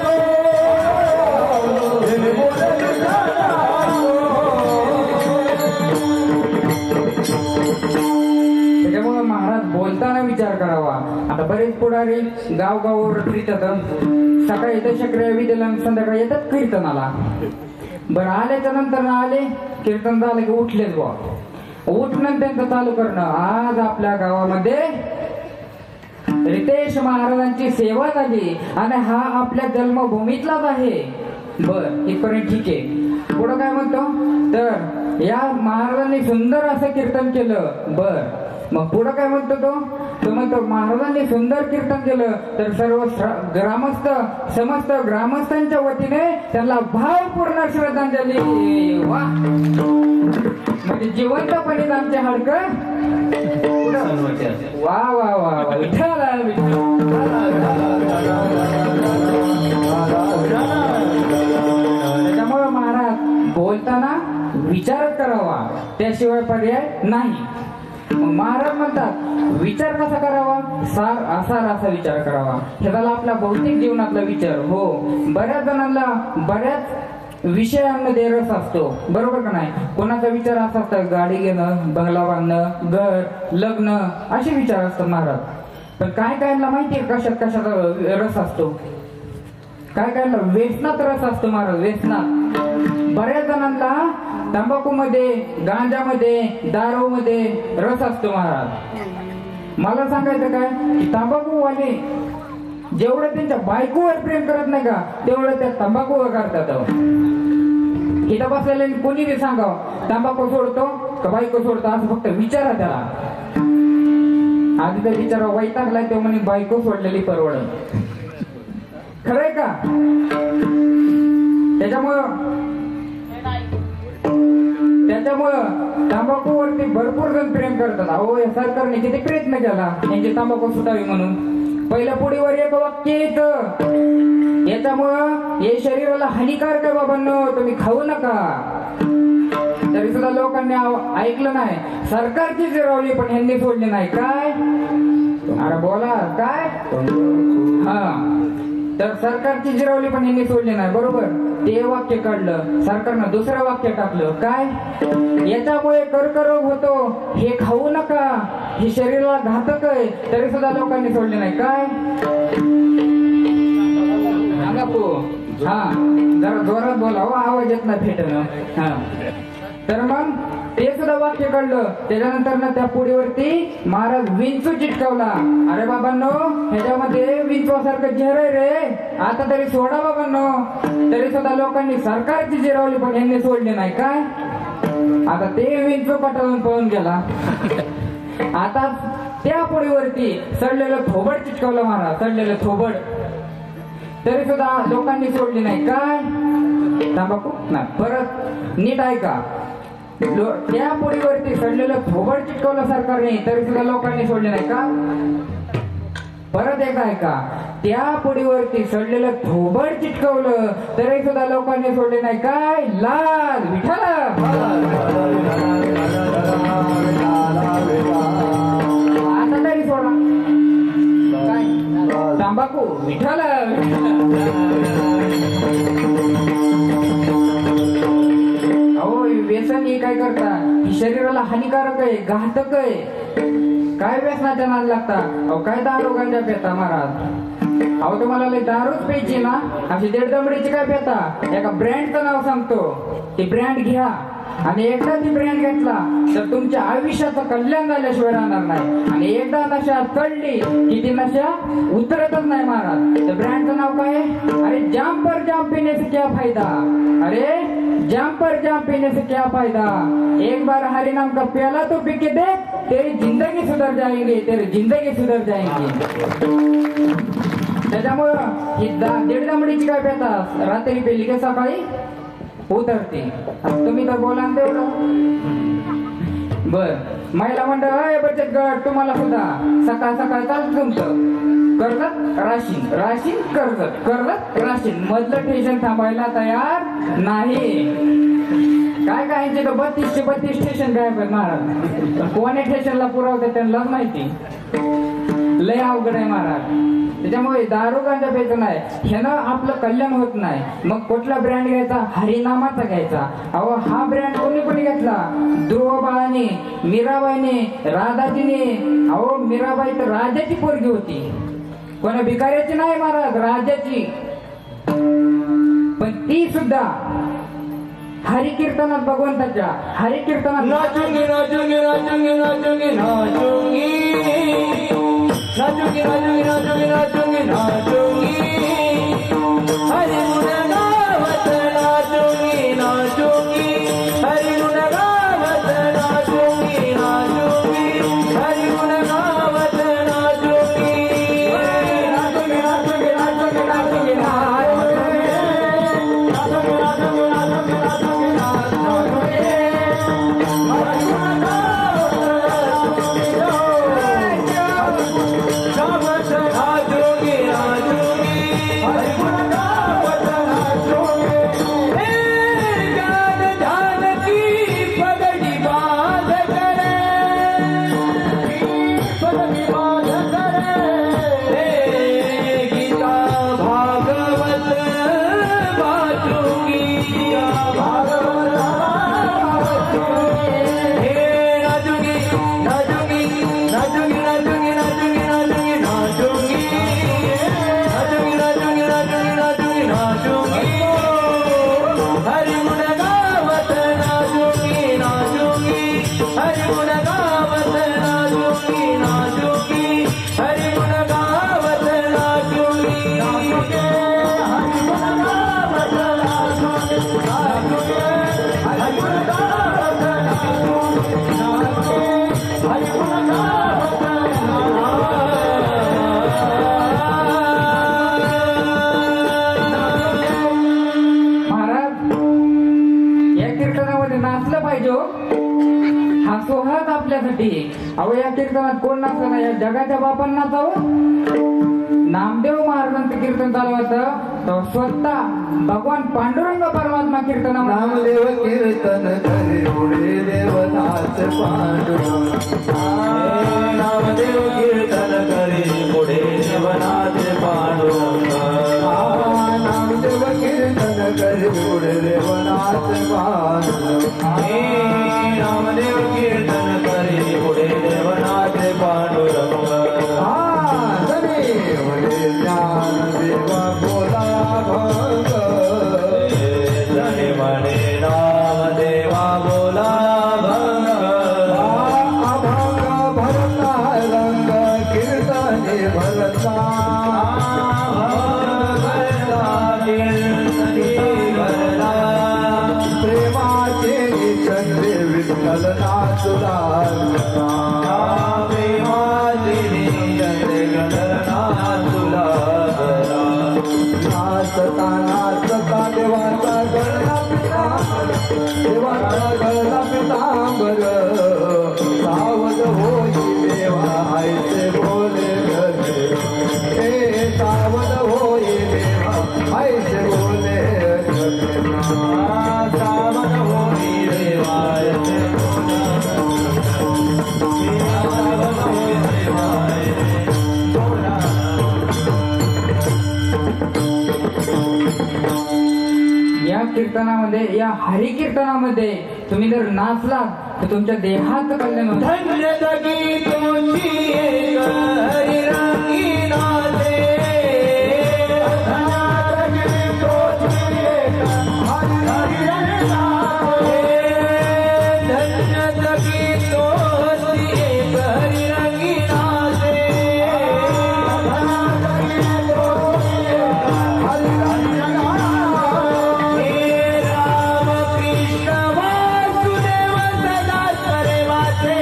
तेने बोले विठ्ठल त्याच्यामुळे महाराज बोलताना विचार करावा. आता बरेच पुढारी गावगावर फिरतात, सकाळी दशक्रिया विधीला, संध्याकाळी येतात कीर्तनाला. बरं आल्याच्या नंतर आले, कीर्तन झालं की उठलेच बा, उठणं त्यांचं चालू करणं. आज आपल्या गावामध्ये रितेश महाराजांची सेवा झाली आणि हा आपल्या जन्मभूमीतलाच आहे. बर इथपर्यंत ठीक आहे. पुढं काय म्हणतो, तर या महाराजांनी सुंदर असं कीर्तन केलं. बर मग पुढं काय म्हणतो तो म्हणतो, महाराजांनी सुंदर कीर्तन केलं तर सर्व ग्रामस्थ, समस्त ग्रामस्थांच्या वतीने त्यांना भावपूर्ण श्रद्धांजली. वा, म्हणजे जिवंतपणे आमचे हाडकं. वा वा वा वा, विठ्ठल त्याच्यामुळे महाराज बोलताना विचार करावा, त्याशिवाय पर्याय नाही. मग महाराज म्हणतात विचार कसा करावा, सार असा विचार करावा. हे झाला आपल्या भौतिक जीवनातला विचार. हो, बऱ्याच जणांना बऱ्याच विषयांमध्ये रस असतो, बरोबर का नाही. कोणाचा विचार असा असतो, गाडी घेणं, बंगला बांधणं, घर, लग्न, असे विचार असतात महाराज. पण काय कायला माहितीये कशात कशाचा रस असतो, काय कायला व्यसनात रस असतो महाराज, व्यसनात. बऱ्याच जणांना तंबाखूमध्ये, गांजामध्ये, दारूमध्ये रस असतो महाराज. मला सांगायचं काय, तंबाखूवाले जेवढं त्यांच्या बायकोवर प्रेम करत नाही का, तेवढं त्या तंबाखूवर करतात. इथं बसलेले कोणी बी सांगावं तंबाखू सोडतो का बायको सोडतो, असं फक्त विचारा त्याला. आधी तर विचारा वैतागलाय तो म्हणे बायको सोडलेली परवडत. खरंय का. त्याच्यामुळं तंबाखूवरती भरपूर जण प्रेम करतात. अहो या सरकारने किती प्रयत्न केला यांची तंबाखू सुटावी म्हणून. पहिल्या पुढीवर एक वाक्य येतं, याच्यामुळं हे शरीराला हानिकारक आहे बाबांनो, तुम्ही खाऊ नका. तरी सुद्धा लोकांनी ऐकलं नाही. सरकारची जिरवली पण ह्यांनी सोडली नाही. काय अरे बोला काय, हा तर सरकारची जिरवली पण ह्यांनी सोडली नाही, बरोबर. ते वाक्य काढलं, सरकारनं दुसरं वाक्य टाकलं, काय याच्यामुळे कर्करोग होतो, हे खाऊ नका, हे शरीराला घातक आहे, तरी सुद्धा लोकांनी सोडले नाही. काय सांगा तू, हा जरा जोरात बोला हो, आवाज येत नाही फेटणं. हा तर मग ते सुद्धा वाक्य काढलं. त्याच्यानंतर ना त्या पुढीवरती महाराज विंचू चिटकावला. अरे बाबांनो, ह्याच्यामध्ये विंचवासारखं जहर आहे रे, आता तरी सोडा बाबांनो. तरी सुद्धा लोकांनी सरकारची जिरवली पण यांनी सोडली नाही. काय आता ते विंचू पटावून पळून गेला. आता त्या पुढीवरती सडलेलं थोबड चिटकावलं महाराज, सडलेलं थोबड. तरी सुद्धा लोकांनी सोडली नाही. काय तंबाखू नाही. परत नीट ऐका, त्या पुढीवरती सडलेलं थोबड चिटकवलं सरकारने, तरी सुद्धा लोकांनी सोडले नाही. का परत एकदा ऐका, त्या पुडीवरती सडलेलं थोबड चिटकवलं तरी सुद्धा लोकांनी सोडले नाही. काय लाल विठ्ठल, आता तरी सोडा. काय तंबाखू विठ्ठल. अहो व्यसन हे काय करता, ही शरीराला हानिकारक आहे, घातक आहे. काय व्यसनाच्या नाद लागता. अहो काय दारू गांजा पेता महाराज. अहो तुम्हाला लय दारूच प्यायची ना, अशी दीडदमडीची काय पेता. एका ब्रँडचं नाव सांगतो, ती ब्रँड घ्या आणि एकदा ती ब्रँड घेतला तर तुमच्या आयुष्याचं कल्याण झाल्याशिवाय राहणार नाही. आणि एकदा नशा चढली की ती नशा उतरतच नाही महाराज. त्या ब्रँडचं नाव काय आहे? अरे जाम पर जाम पीने से क्या फायदा. अरे जाम पर जाम पीने से क्या फायदा. एक बार हरि नाम का प्याला तो पी के देख, तेरी जिंदगी सुधर जाएगी, तेरी जिंदगी सुधर जाएगी. त्याच्यामुळं ही दीड दमडीची काय पेता, रात्री पेली की सकाळी उतरते. तुम्ही तर बोला ना तेवढं. बर महिला मंडळ बचत गट तुम्हाला सुद्धा सकाळ सकाळ चालत तुमचं कर्जत राशीन, राशीन कर्जत, कर्जत राशीन. मधलं स्टेशन थांबायला तयार नाही. काय काय यांचे तर 32 स्टेशन काय महाराज. कोण्या स्टेशनला पुरवते त्यांनाच माहिती. लय अवघड आहे महाराज. त्याच्यामुळे दारू गांजा प्यायचं नाही, ह्यानं आपलं कल्याण होत नाही. मग कुठला ब्रँड घ्यायचा? हरिनामाचा घ्यायचा. अहो हा ब्रँड कोणी घेतला? ध्रुव बाळाने, मीराबाईने, राधाजीने. अहो मीराबाई तर राजाची पोरगी होती, कोणा भिकाऱ्याची नाही महाराज, राजाची. पण ती सुद्धा हरिकीर्तनात, भगवंताच्या हरिकीर्तनात नाचूंगी नाचूंगी नाचूंगी नाचूंगी नाचूंगी नाचूंगी नाचूंगी नाचूंगी नाचूंगी नाचूंगी हरि गुण गावत नाचूंगी नाचूंगी हरि गुण गावत नाचूंगी नाचूंगी हरि गुण गावत नाचूंगी नाचूंगी नाचूंगी नाचूंगी नाचूंगी अहो या कीर्तनात कोण नाचलं नाही, या जगाच्या बापांना नाचावं. नामदेव महाराजांचं कीर्तन चालू होतं तर स्वतः भगवान पांडुरंग परमात्मा कीर्तनामध्ये नामदेव कीर्तन करे पुढे देवनाथ पांडुरंग. नामदेव कीर्तन करे पुढे देवनाथ पांडुरंग. नामदेव कीर्तन करे पुढे देवनाथ पांडुरंग. नामदेव कीर्तन करे पुढे देवनाथ पांडुरंग. ज्ञान देवा बोला भंग. जने म्हणे नाम देवा बोला भंग. अभंग भरता रंग कीर्तने भरता. प्रेमाचे चंद्रे विठ्ठल नाचुला. नाचता नाचता देवाचा गळा पितांबर, देवाचा गळा पितांबर. सावध होई देवा ऐसे बोले घरे. कीर्तनामध्ये, या हरी कीर्तनामध्ये तुम्ही जर नाचलात तर तुमच्या देहात कल्याण होतं. धन्य जगी तुझी एक हरिरंगी नाचे. धन्य जगी तुझी एक हरिरंगी नाचे. हे राम कृष्ण वासुदेव सदा करे वाचे.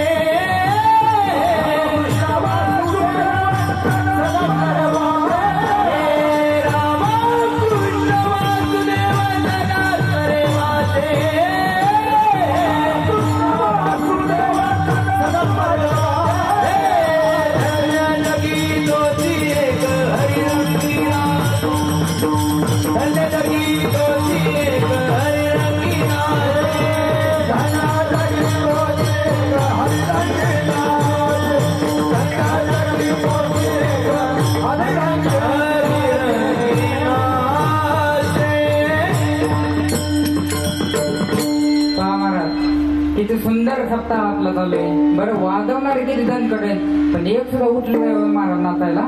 किती सुंदर सप्ताह आपला चालू आहे. बरं वाजवणारे किती जण करेल, पण एक सुद्धा उठलं नाही महाराज नाचायला.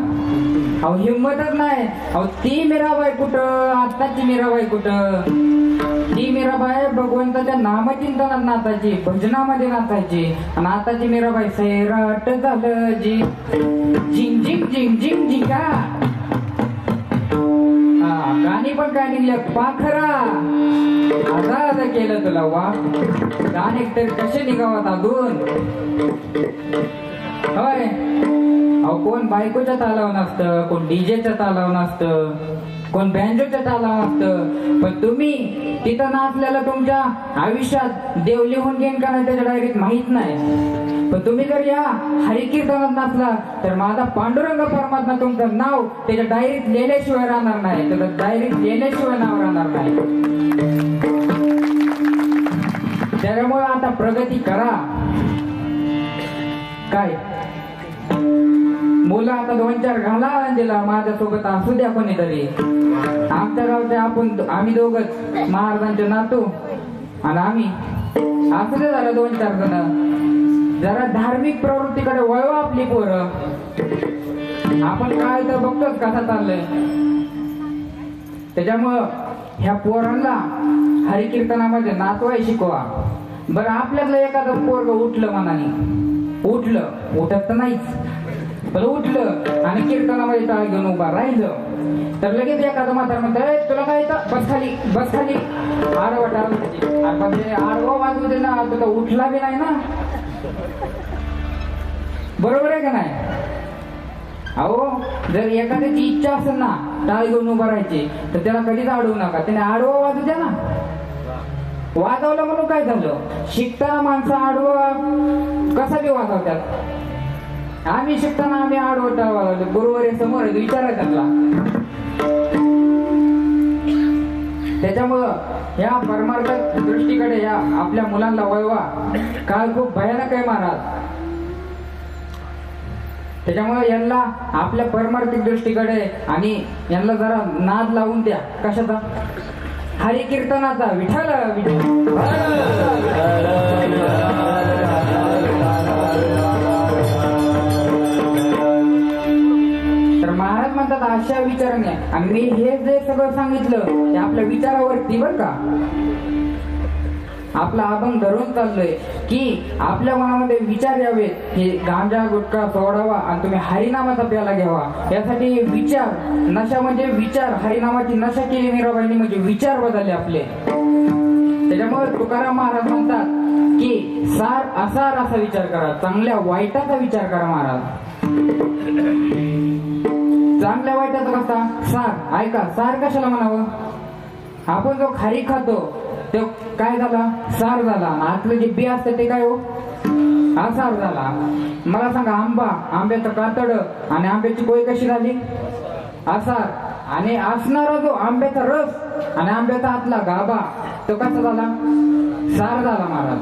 अहो हिंमतच नाही. अहो ती मीराबाई कुठं, आत्ताची मीराबाई कुठं? ती मीराबाई भगवंताच्या नामचिंतनात नाचायची, भजनामध्ये नाचायची. आणि आताची मीराबाई सैराट झालं जी झिंग झिंग झिंग झिंग झिंगा. गाणी पण काय निघल्या, पाखरा आजार केलं तुला वा. गाणे तर कसे निघावात अजून. होय, अहो कोण बायकोच्या तालावर नसतं, कोण डीजेच्या तालावर नसतं, कोण बँजोच्या तालावर नसतं. पण तुम्ही तिथं नाचलेलं तुमच्या आयुष्यात देव लिहून घेईन का नाही त्याच्या डायरेक्ट माहित नाही. पण तुम्ही जर या हरिकीर्तनात नाचला तर माझा पांडुरंग परमात्मा तुमचं नाव त्याच्या डायरीत लिहिल्याशिवाय राहणार नाही, त्याचं डायरीत लिहिल्याशिवाय नाव राहणार नाही. त्याच्यामुळे आता प्रगती करा. काय मुलं आता 2-4 घाला दिला माझ्यासोबत असू द्या कोणीतरी. आमच्या गावचे आम्ही दोघच महाराजांचे नातू आणि आम्ही असू दे झालं 2-4 जण. जरा धार्मिक प्रवृत्तीकडे वळवा आपली पोरं. आपण काय तर बघतोच कसा चाललंय. त्याच्यामुळं ह्या पोरांना हरिकीर्तनामध्ये नाचवाय शिकवा. बरं आपल्यातलं एखादं पोरग उठलं मनाने, उठत तर नाहीच, पण उठलं आणि कीर्तनामध्ये टाळ घेऊन उभा राहिलं तर लगेच एखादं म्हातार म्हणतं तुला काय येतं, बस खाली आडवा टाळ. आडवा वाजवू दे ना, तुला उठला बी नाही ना. बरोबर आहे का नाही? अहो जर एखाद्याची इच्छा असेल ना टाळ घेऊन उभा राहायची तर त्याला कधीच अडवू नका. त्याने आडवा वाजू द्या ना. वाजवलं म्हणून काय झालं, शिकताना माणसं आडवं कसा बी वाजवतात. आम्ही शिकताना आम्ही आडवं टाळ वाजवतो. गुरुवार समोर विचारायचं त्यांना. त्याच्यामुळं ह्या परमार्थ दृष्टीकडे या आपल्या मुलांना वळवा. काळ खूप भयानक आहे महाराज. त्याच्यामुळे यांना आपल्या परमार्थिक दृष्टीकडे आणि यांना जरा नाद लावून द्या. कशाचा? हरी कीर्तनाचा. विठ्ठल तर महाराज म्हणतात अशा विचाराने. आणि मी हे जे सगळं सांगितलं ते आपल्या विचारावरती बर का. आपला अभंग धरून चाललोय की आपल्या मनामध्ये विचार यावेत की गांजा गुटखा सोडावा आणि तुम्ही हरिनामाचा प्याला घ्यावा. यासाठी विचार, नशा म्हणजे विचार. हरिनामाची नशा केली मीराबाईंनी म्हणजे विचार बदलले आपले. त्याच्यामुळे तुकाराम महाराज म्हणतात की सार असार असा विचार करा, चांगल्या वाईटाचा विचार करा महाराज. चांगल्या वाईटाचा कसा सार. ऐका, सार कशाला म्हणावं? आपण जो खारी खातो तो काय झाला, सार झाला. आतलं जे बी असतं ते काय हो, आसार झाला. मला सांगा, आंब्याचं कातड आणि आंब्याची कोय कशी झाली, आसार. आणि असणारा जो आंब्याचा रस आणि आंब्याचा आतला गाभा तो कसा झाला, सार झाला महाराज.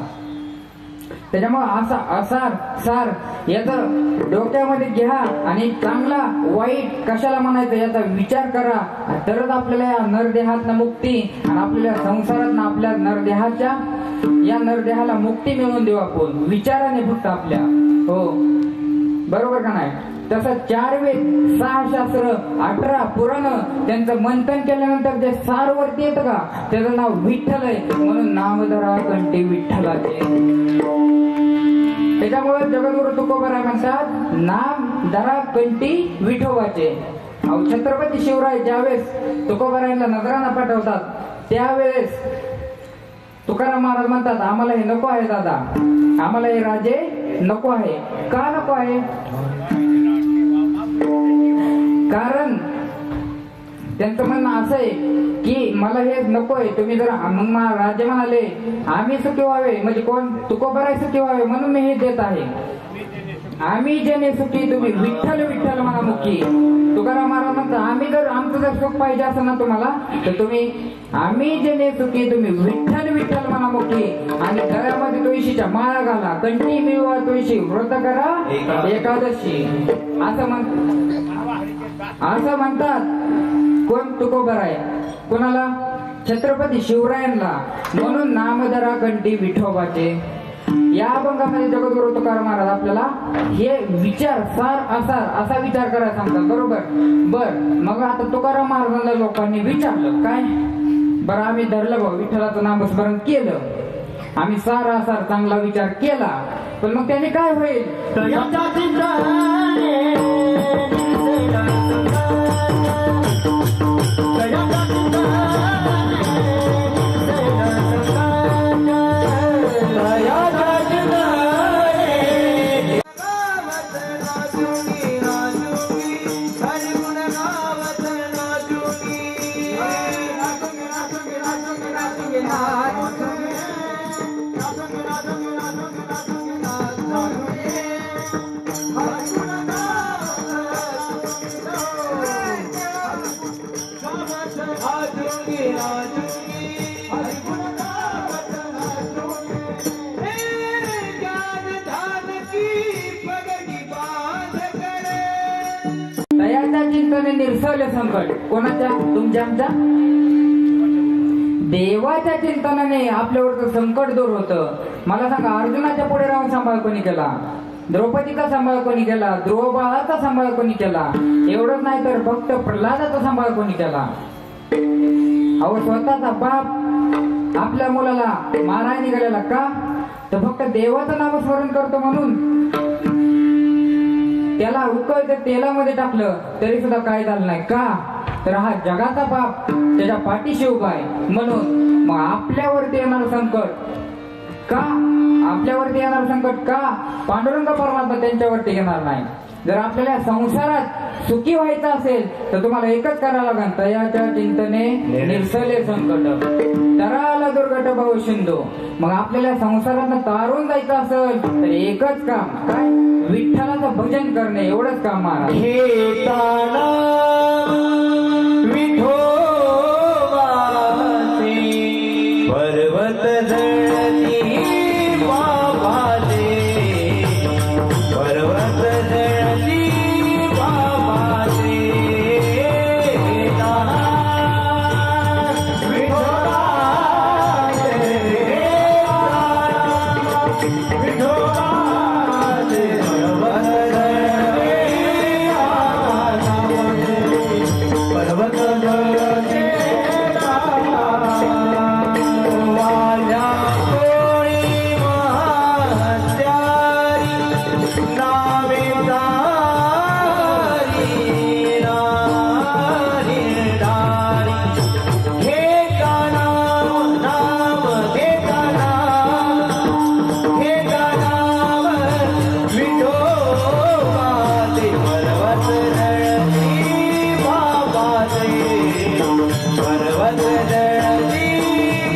त्याच्यामुळे असा असार सार याचं डोक्यामध्ये घ्या आणि चांगला वाईट कशाला म्हणायचं याचा विचार करा. तरच आपल्याला या नरदेहातनं मुक्ती आणि आपल्या संसारातनं आपल्या नरदेहाच्या या नरदेहाला मुक्ती मिळवून देऊ आपण विचाराने फक्त आपल्या. हो बरोबर का नाही. तसं 4 वेद 6 शास्त्र 18 पुराण त्यांचं मंथन केल्यानंतर जे सार वरती येतं का त्याचं नाव विठ्ठल आहे. म्हणून नामधरा कंठी विठ्ठलाचे. त्याच्यामुळे जगद्गुरु तुकोबाराय म्हणतात नाम धरा कंठी विठोबाचे. छत्रपती शिवराय ज्यावेळेस तुकोबारायला नगरांना पाठवतात त्यावेळेस तुकाराम महाराज म्हणतात आम्हाला हे नको आहे दादा, आम्हाला हे राजे नको आहे. का नको आहे? कारण त्यांचं म्हणणं असं आहे की मला हे नकोय. तुम्ही जर मग राजे म्हणाले आम्ही सुखी व्हावे म्हणजे कोण तुकोबाराय सुखी व्हावे म्हणून मी हे देत आहे. आम्ही जने सुखी तुम्ही विठ्ठल विठ्ठल म्हणा मुखी. तुकाराम महाराज म्हणतात आम्ही जर आमचं जर सुख पाहिजे असं ना तुम्हाला तर तुम्ही आम्ही जने सुखी तुम्ही विठ्ठल विठ्ठल म्हणा मुखी. आणि गळ्यामध्ये तुळशीच्या माळा घाला, कंठी मिळवा तुळशी, व्रत करा एकादशी असं म्हणतात. कोण तुकोबाराय कोणाला? छत्रपती शिवरायांना. म्हणून नामधरा कंठी विठोबाचे. या अभंगामध्ये जगद्गुरु तुकाराम महाराज आपल्याला हे विचार सार असार असा विचार करायला सांगतात. बरोबर. बर मग आता तुकाराम महाराजांना लोकांनी विचारलं काय बरं आम्ही धरलं भाऊ विठ्ठलाचं नामस्मरण केलं, आम्ही सार असार चांगला विचार केला, पण मग त्याने काय होईल? चिंतने निर्सवले संकट. कोणाच्या? तुमच्या आमच्या. देवाच्या चिंतनाने आपल्यावरचं संकट दूर होतं. मला सांगा अर्जुनाच्या पुढे राहून सांभाळ कोणी केला? द्रौपदीचा सांभाळ कोणी केला? ध्रुव बाळाचा सांभाळ कोणी केला? एवढंच नाही तर भक्त प्रल्हादाचा सांभाळ कोणी केला? अहो स्वतःचा बाप आपल्या मुलाला मारायला निघालेला का? तर फक्त देवाचं नामस्मरण करतो म्हणून. त्याला उकळतं तेलामध्ये टाकलं तरी सुद्धा काय झालं नाही का? तर हा जगाचा बाप त्याच्या पाठीशी उभा आहे. म्हणून मग आपल्यावरती येणार संकट का? आपल्यावरती येणार संकट का? पांडुरंग परमात्मा त्यांच्यावरती येणार नाही. जर आपल्याला संसारात सुखी व्हायचं असेल तर तुम्हाला एकच करावं लागेल तयाच्या चिंतने निर्सले संकट तराला दुर्गट भाऊ सिंधू. मग आपल्याला संसारात तारून जायचं असेल तर एकच काम काय? विठ्ठलाचं भजन करणे एवढंच काम महाराज. हे ताना विठोबाचे पर्वत जळती बाबाचे पर्वत जळती बाबाचे ताना विठोबाचे विठोबाचे पर्वत जळती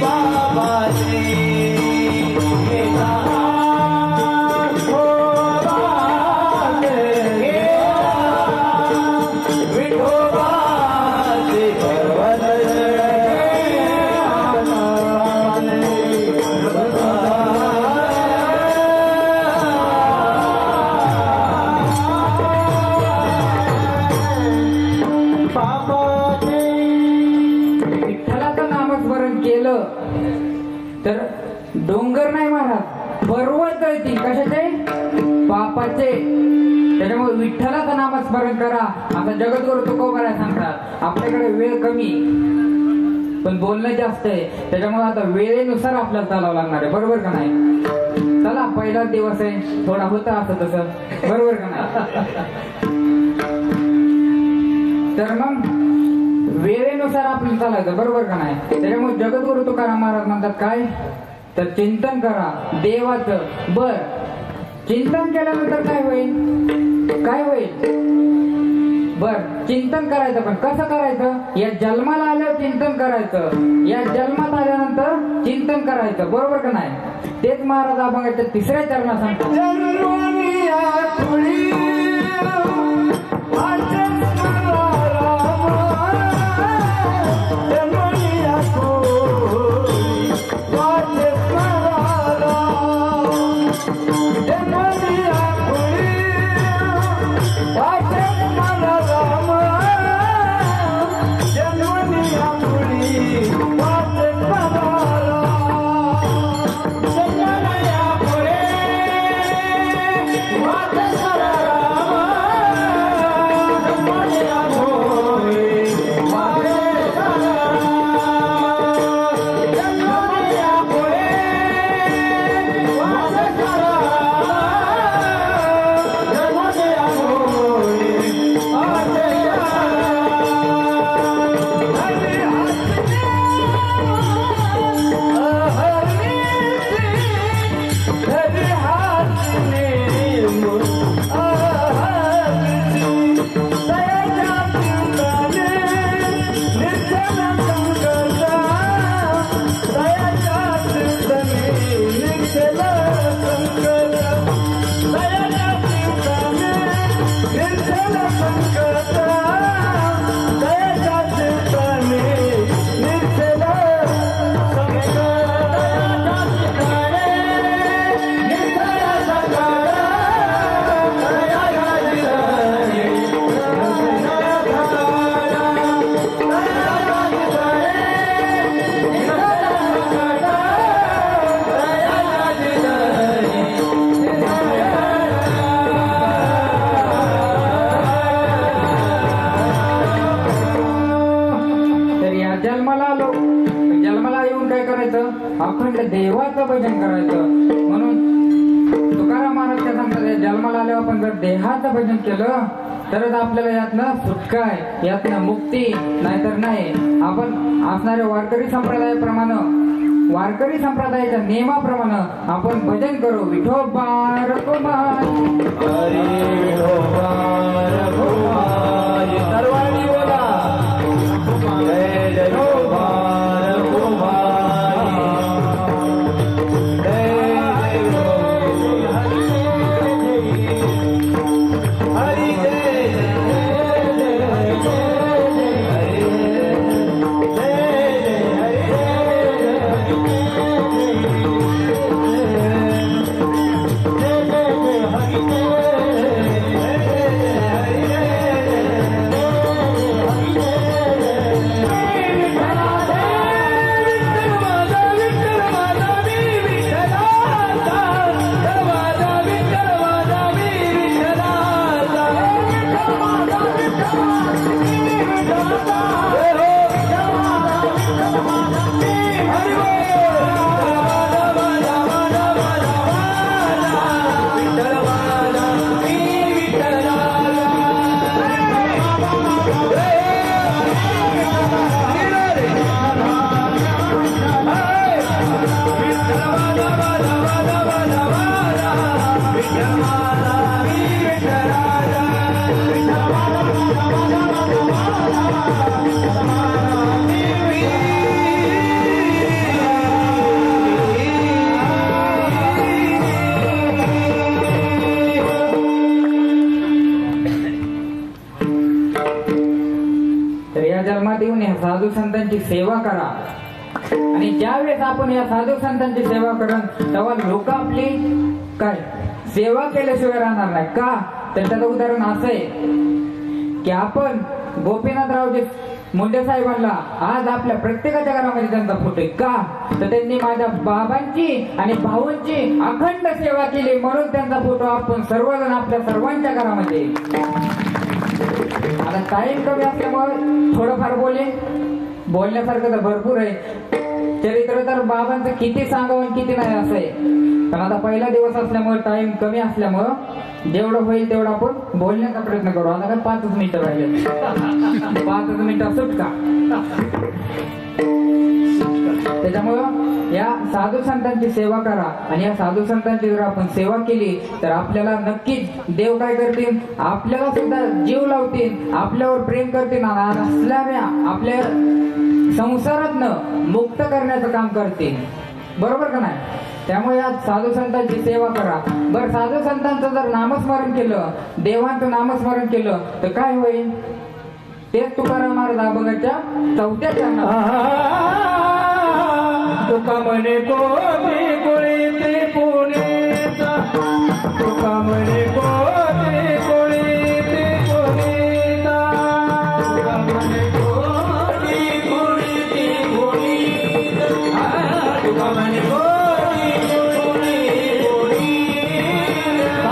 बाबाचे असते. त्याच्यामुळे विठ्ठलाचं नामस्मरण करा आता जगद्गुरु तुकोबाराय सांगतात. आपल्याकडे वेळ कमी पण बोलणं जास्त आहे, त्याच्यामुळे आता वेळेनुसार आपल्याला चालावं लागणार आहे. बरोबर का नाही? चला पहिलाच दिवस आहे, थोडा होता असं तसं. बरोबर का नाही? तर मग वेळेनुसार आपण चालायचं. बरोबर का नाही? त्याच्यामुळे जगद्गुरु तुकाराम महाराज म्हणतात काय तर चिंतन करा देवाचं. बर चिंतन केल्यानंतर काय होईल? काय होईल? बर चिंतन करायचं, पण कसं करायचं? या जन्माला आल्यावर चिंतन करायचं, या जन्मात आल्यानंतर चिंतन करायचं. बरोबर का नाही? तेच महाराज अभंगाच्या 3ऱ्या चरणात सांगतात. जन्मोनी आतुळी वाचे स्मरा राम. जन्मोनी आतुळी वाचे स्मरा राम. जन्मोनी आतुळी वाचे स्मरा राम. जन्मोनी आतुळी वाचे स्मरा अखंड देवाचं भजन करायचं. म्हणून तुकाराम महाराज काय सांगतात जन्माला आल्यावर आपण जर देहाचं भजन केलं तरच आपल्याला यातनं सुटका आहे, यातनं मुक्ती, नाहीतर नाही. आपण असणाऱ्या वारकरी संप्रदायाच्या नियमाप्रमाणे आपण भजन करू. विठोबा रघुमाई सर्वांनी बोला जय जय विठोबा साधू संतांची सेवा करा. आणि ज्यावेळेस आपण या साधू संतांची सेवा करून तेव्हा लोक आपली काय सेवा केल्याशिवाय राहणार नाही. का तर त्याचं उदाहरण असं आहे की आपण गोपीनाथरावजी मुंडे साहेबांना आज आपल्या प्रत्येकाच्या घरामध्ये त्यांचा फोटो आहे का तर त्यांनी माझ्या बाबांची आणि भाऊंची अखंड सेवा केली म्हणून त्यांचा फोटो आपण सर्वजण आपल्या सर्वांच्या घरामध्ये आता टाइम कमी असल्यामुळे थोडंफार बोलण्यासारखं तर भरपूर आहे चरित्र तर बाबांचं किती सांगावं आणि किती नाही असं आहे पण आता पहिला दिवस असल्यामुळे टाइम कमी असल्यामुळं जेवढं होईल तेवढं आपण बोलण्याचा प्रयत्न करू आता काय 5 मिनिटं राहिले 5 मिनिटं सुटका त्याच्यामुळं या साधू संतांची सेवा करा आणि या साधू संतांची जर आपण सेवा केली तर आपल्याला नक्कीच देव काय करतील आपल्याला सुद्धा जीव लावतील आपल्यावर प्रेम करतील आणि असल्याने आपल्या संसारातनं मुक्त करण्याचं काम करतील बरोबर का नाही त्यामुळे या साधू संतांची सेवा करा बरं साधू संतांचं जर नामस्मरण केलं देवांचं नामस्मरण केलं तर काय होईल तेच तुकाराम महाराज अभंगाच्या 4थ्या चरणात तुका म्हणे कोणी कोळी ते पुणेचा तुका म्हणे कोणी कोळी ते पुणेचा तुका म्हणे कोणी कोळी ते पुणेचा तुका म्हणे कोणी कोळी पुणेचा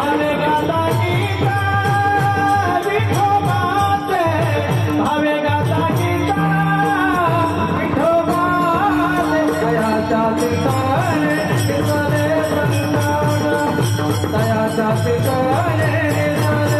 भावे गाता गीता विठोबाचे भावे गाता गीता विठोबाचे दयाचा पिताने निसरे संतान दयाचा पिताने निसरे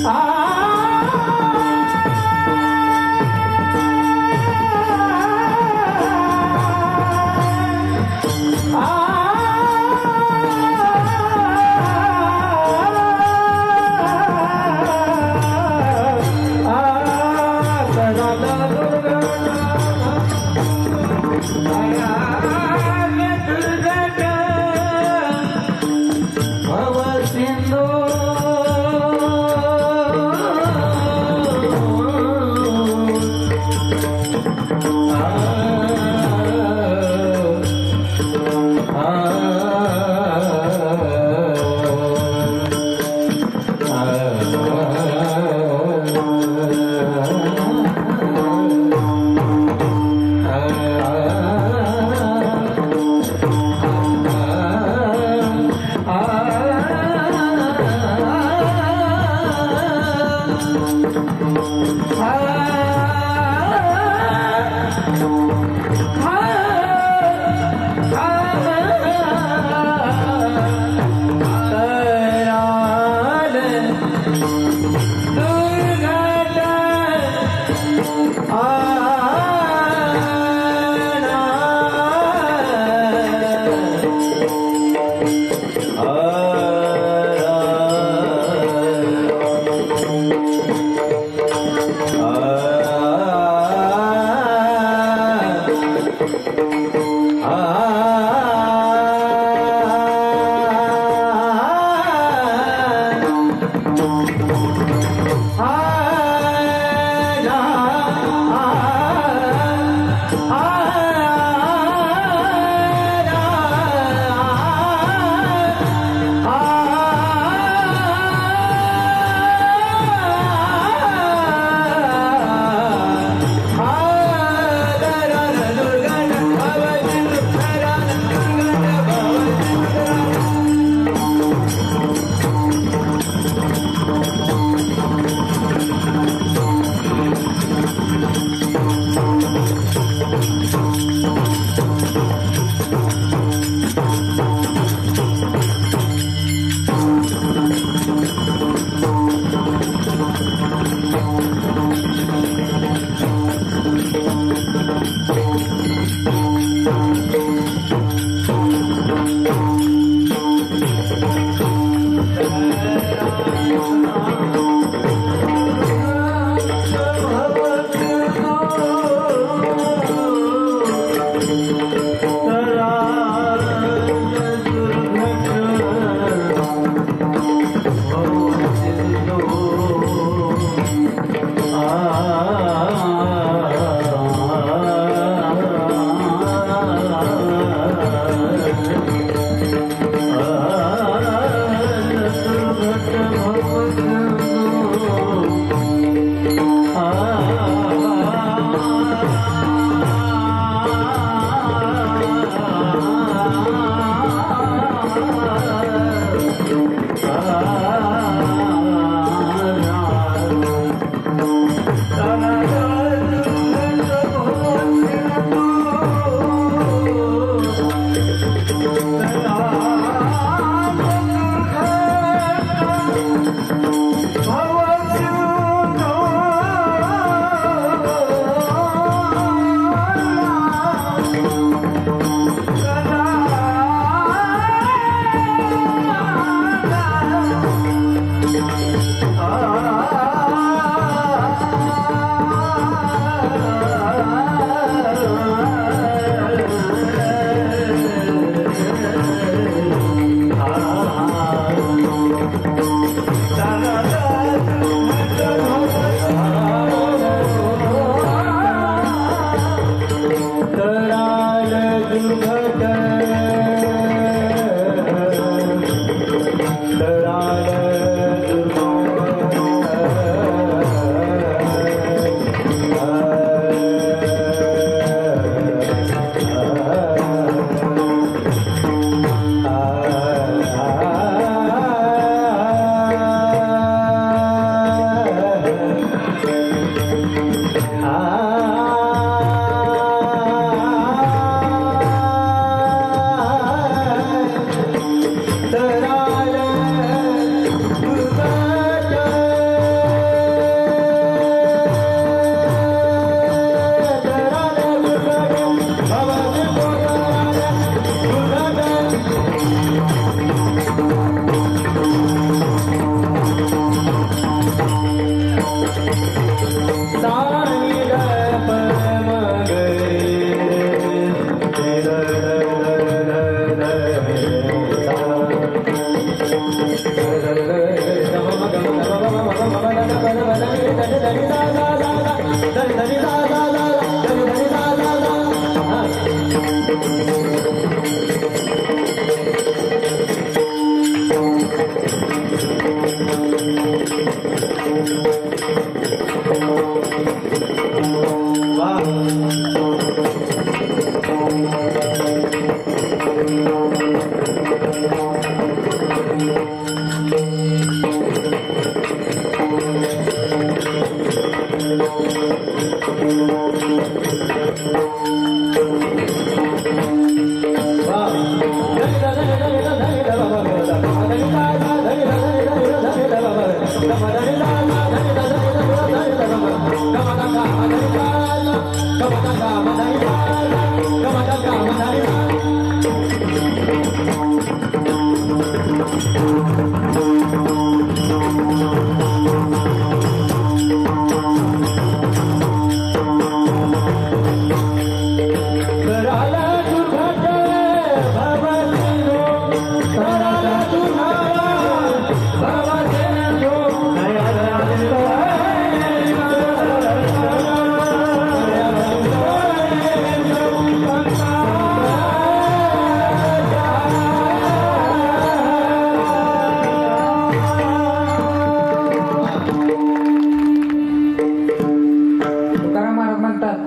Ah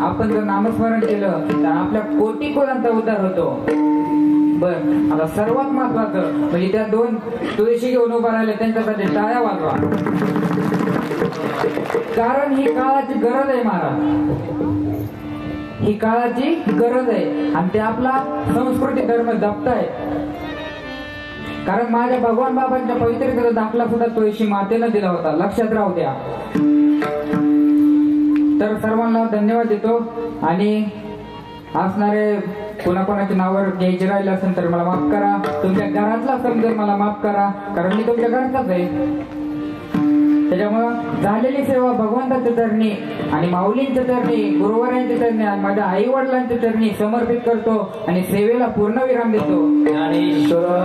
आपण जर नामस्मरण केलं तर आपल्या कोटी कुलांचा उद्धार होतो. बर, आता सर्वात महत्वाचं म्हणजे त्या दोन तुळशी घेऊन उभा राहिले त्यांच्यासाठी टाळ्या वाजवा. कारण ही काळाची गरज आहे महाराज, ही काळाची गरज आहे आणि ते आपला संस्कृती धर्म जपताय. कारण माझ्या भगवान बाबांच्या पवित्रतेचा दाखला सुद्धा तुळशी मातेनं दिला होता, लक्षात राहू द्या. तर सर्वांना धन्यवाद देतो आणि असणारे कोणाकोणाच्या नावावर घ्यायचे राहिलं असेल तर मला माफ करा. तुमच्या घरातला असेल तर मला माफ करा, कारण मी तुमच्या घरचाच आहे. त्याच्यामुळं झालेली सेवा भगवंताच्या चरणी आणि माऊलींच्या चरणी, गुरुवारांच्या चरणी आणि माझ्या आई वडिलांच्या चरणी समर्पित करतो आणि सेवेला पूर्ण विराम देतो. ज्ञानेश्वर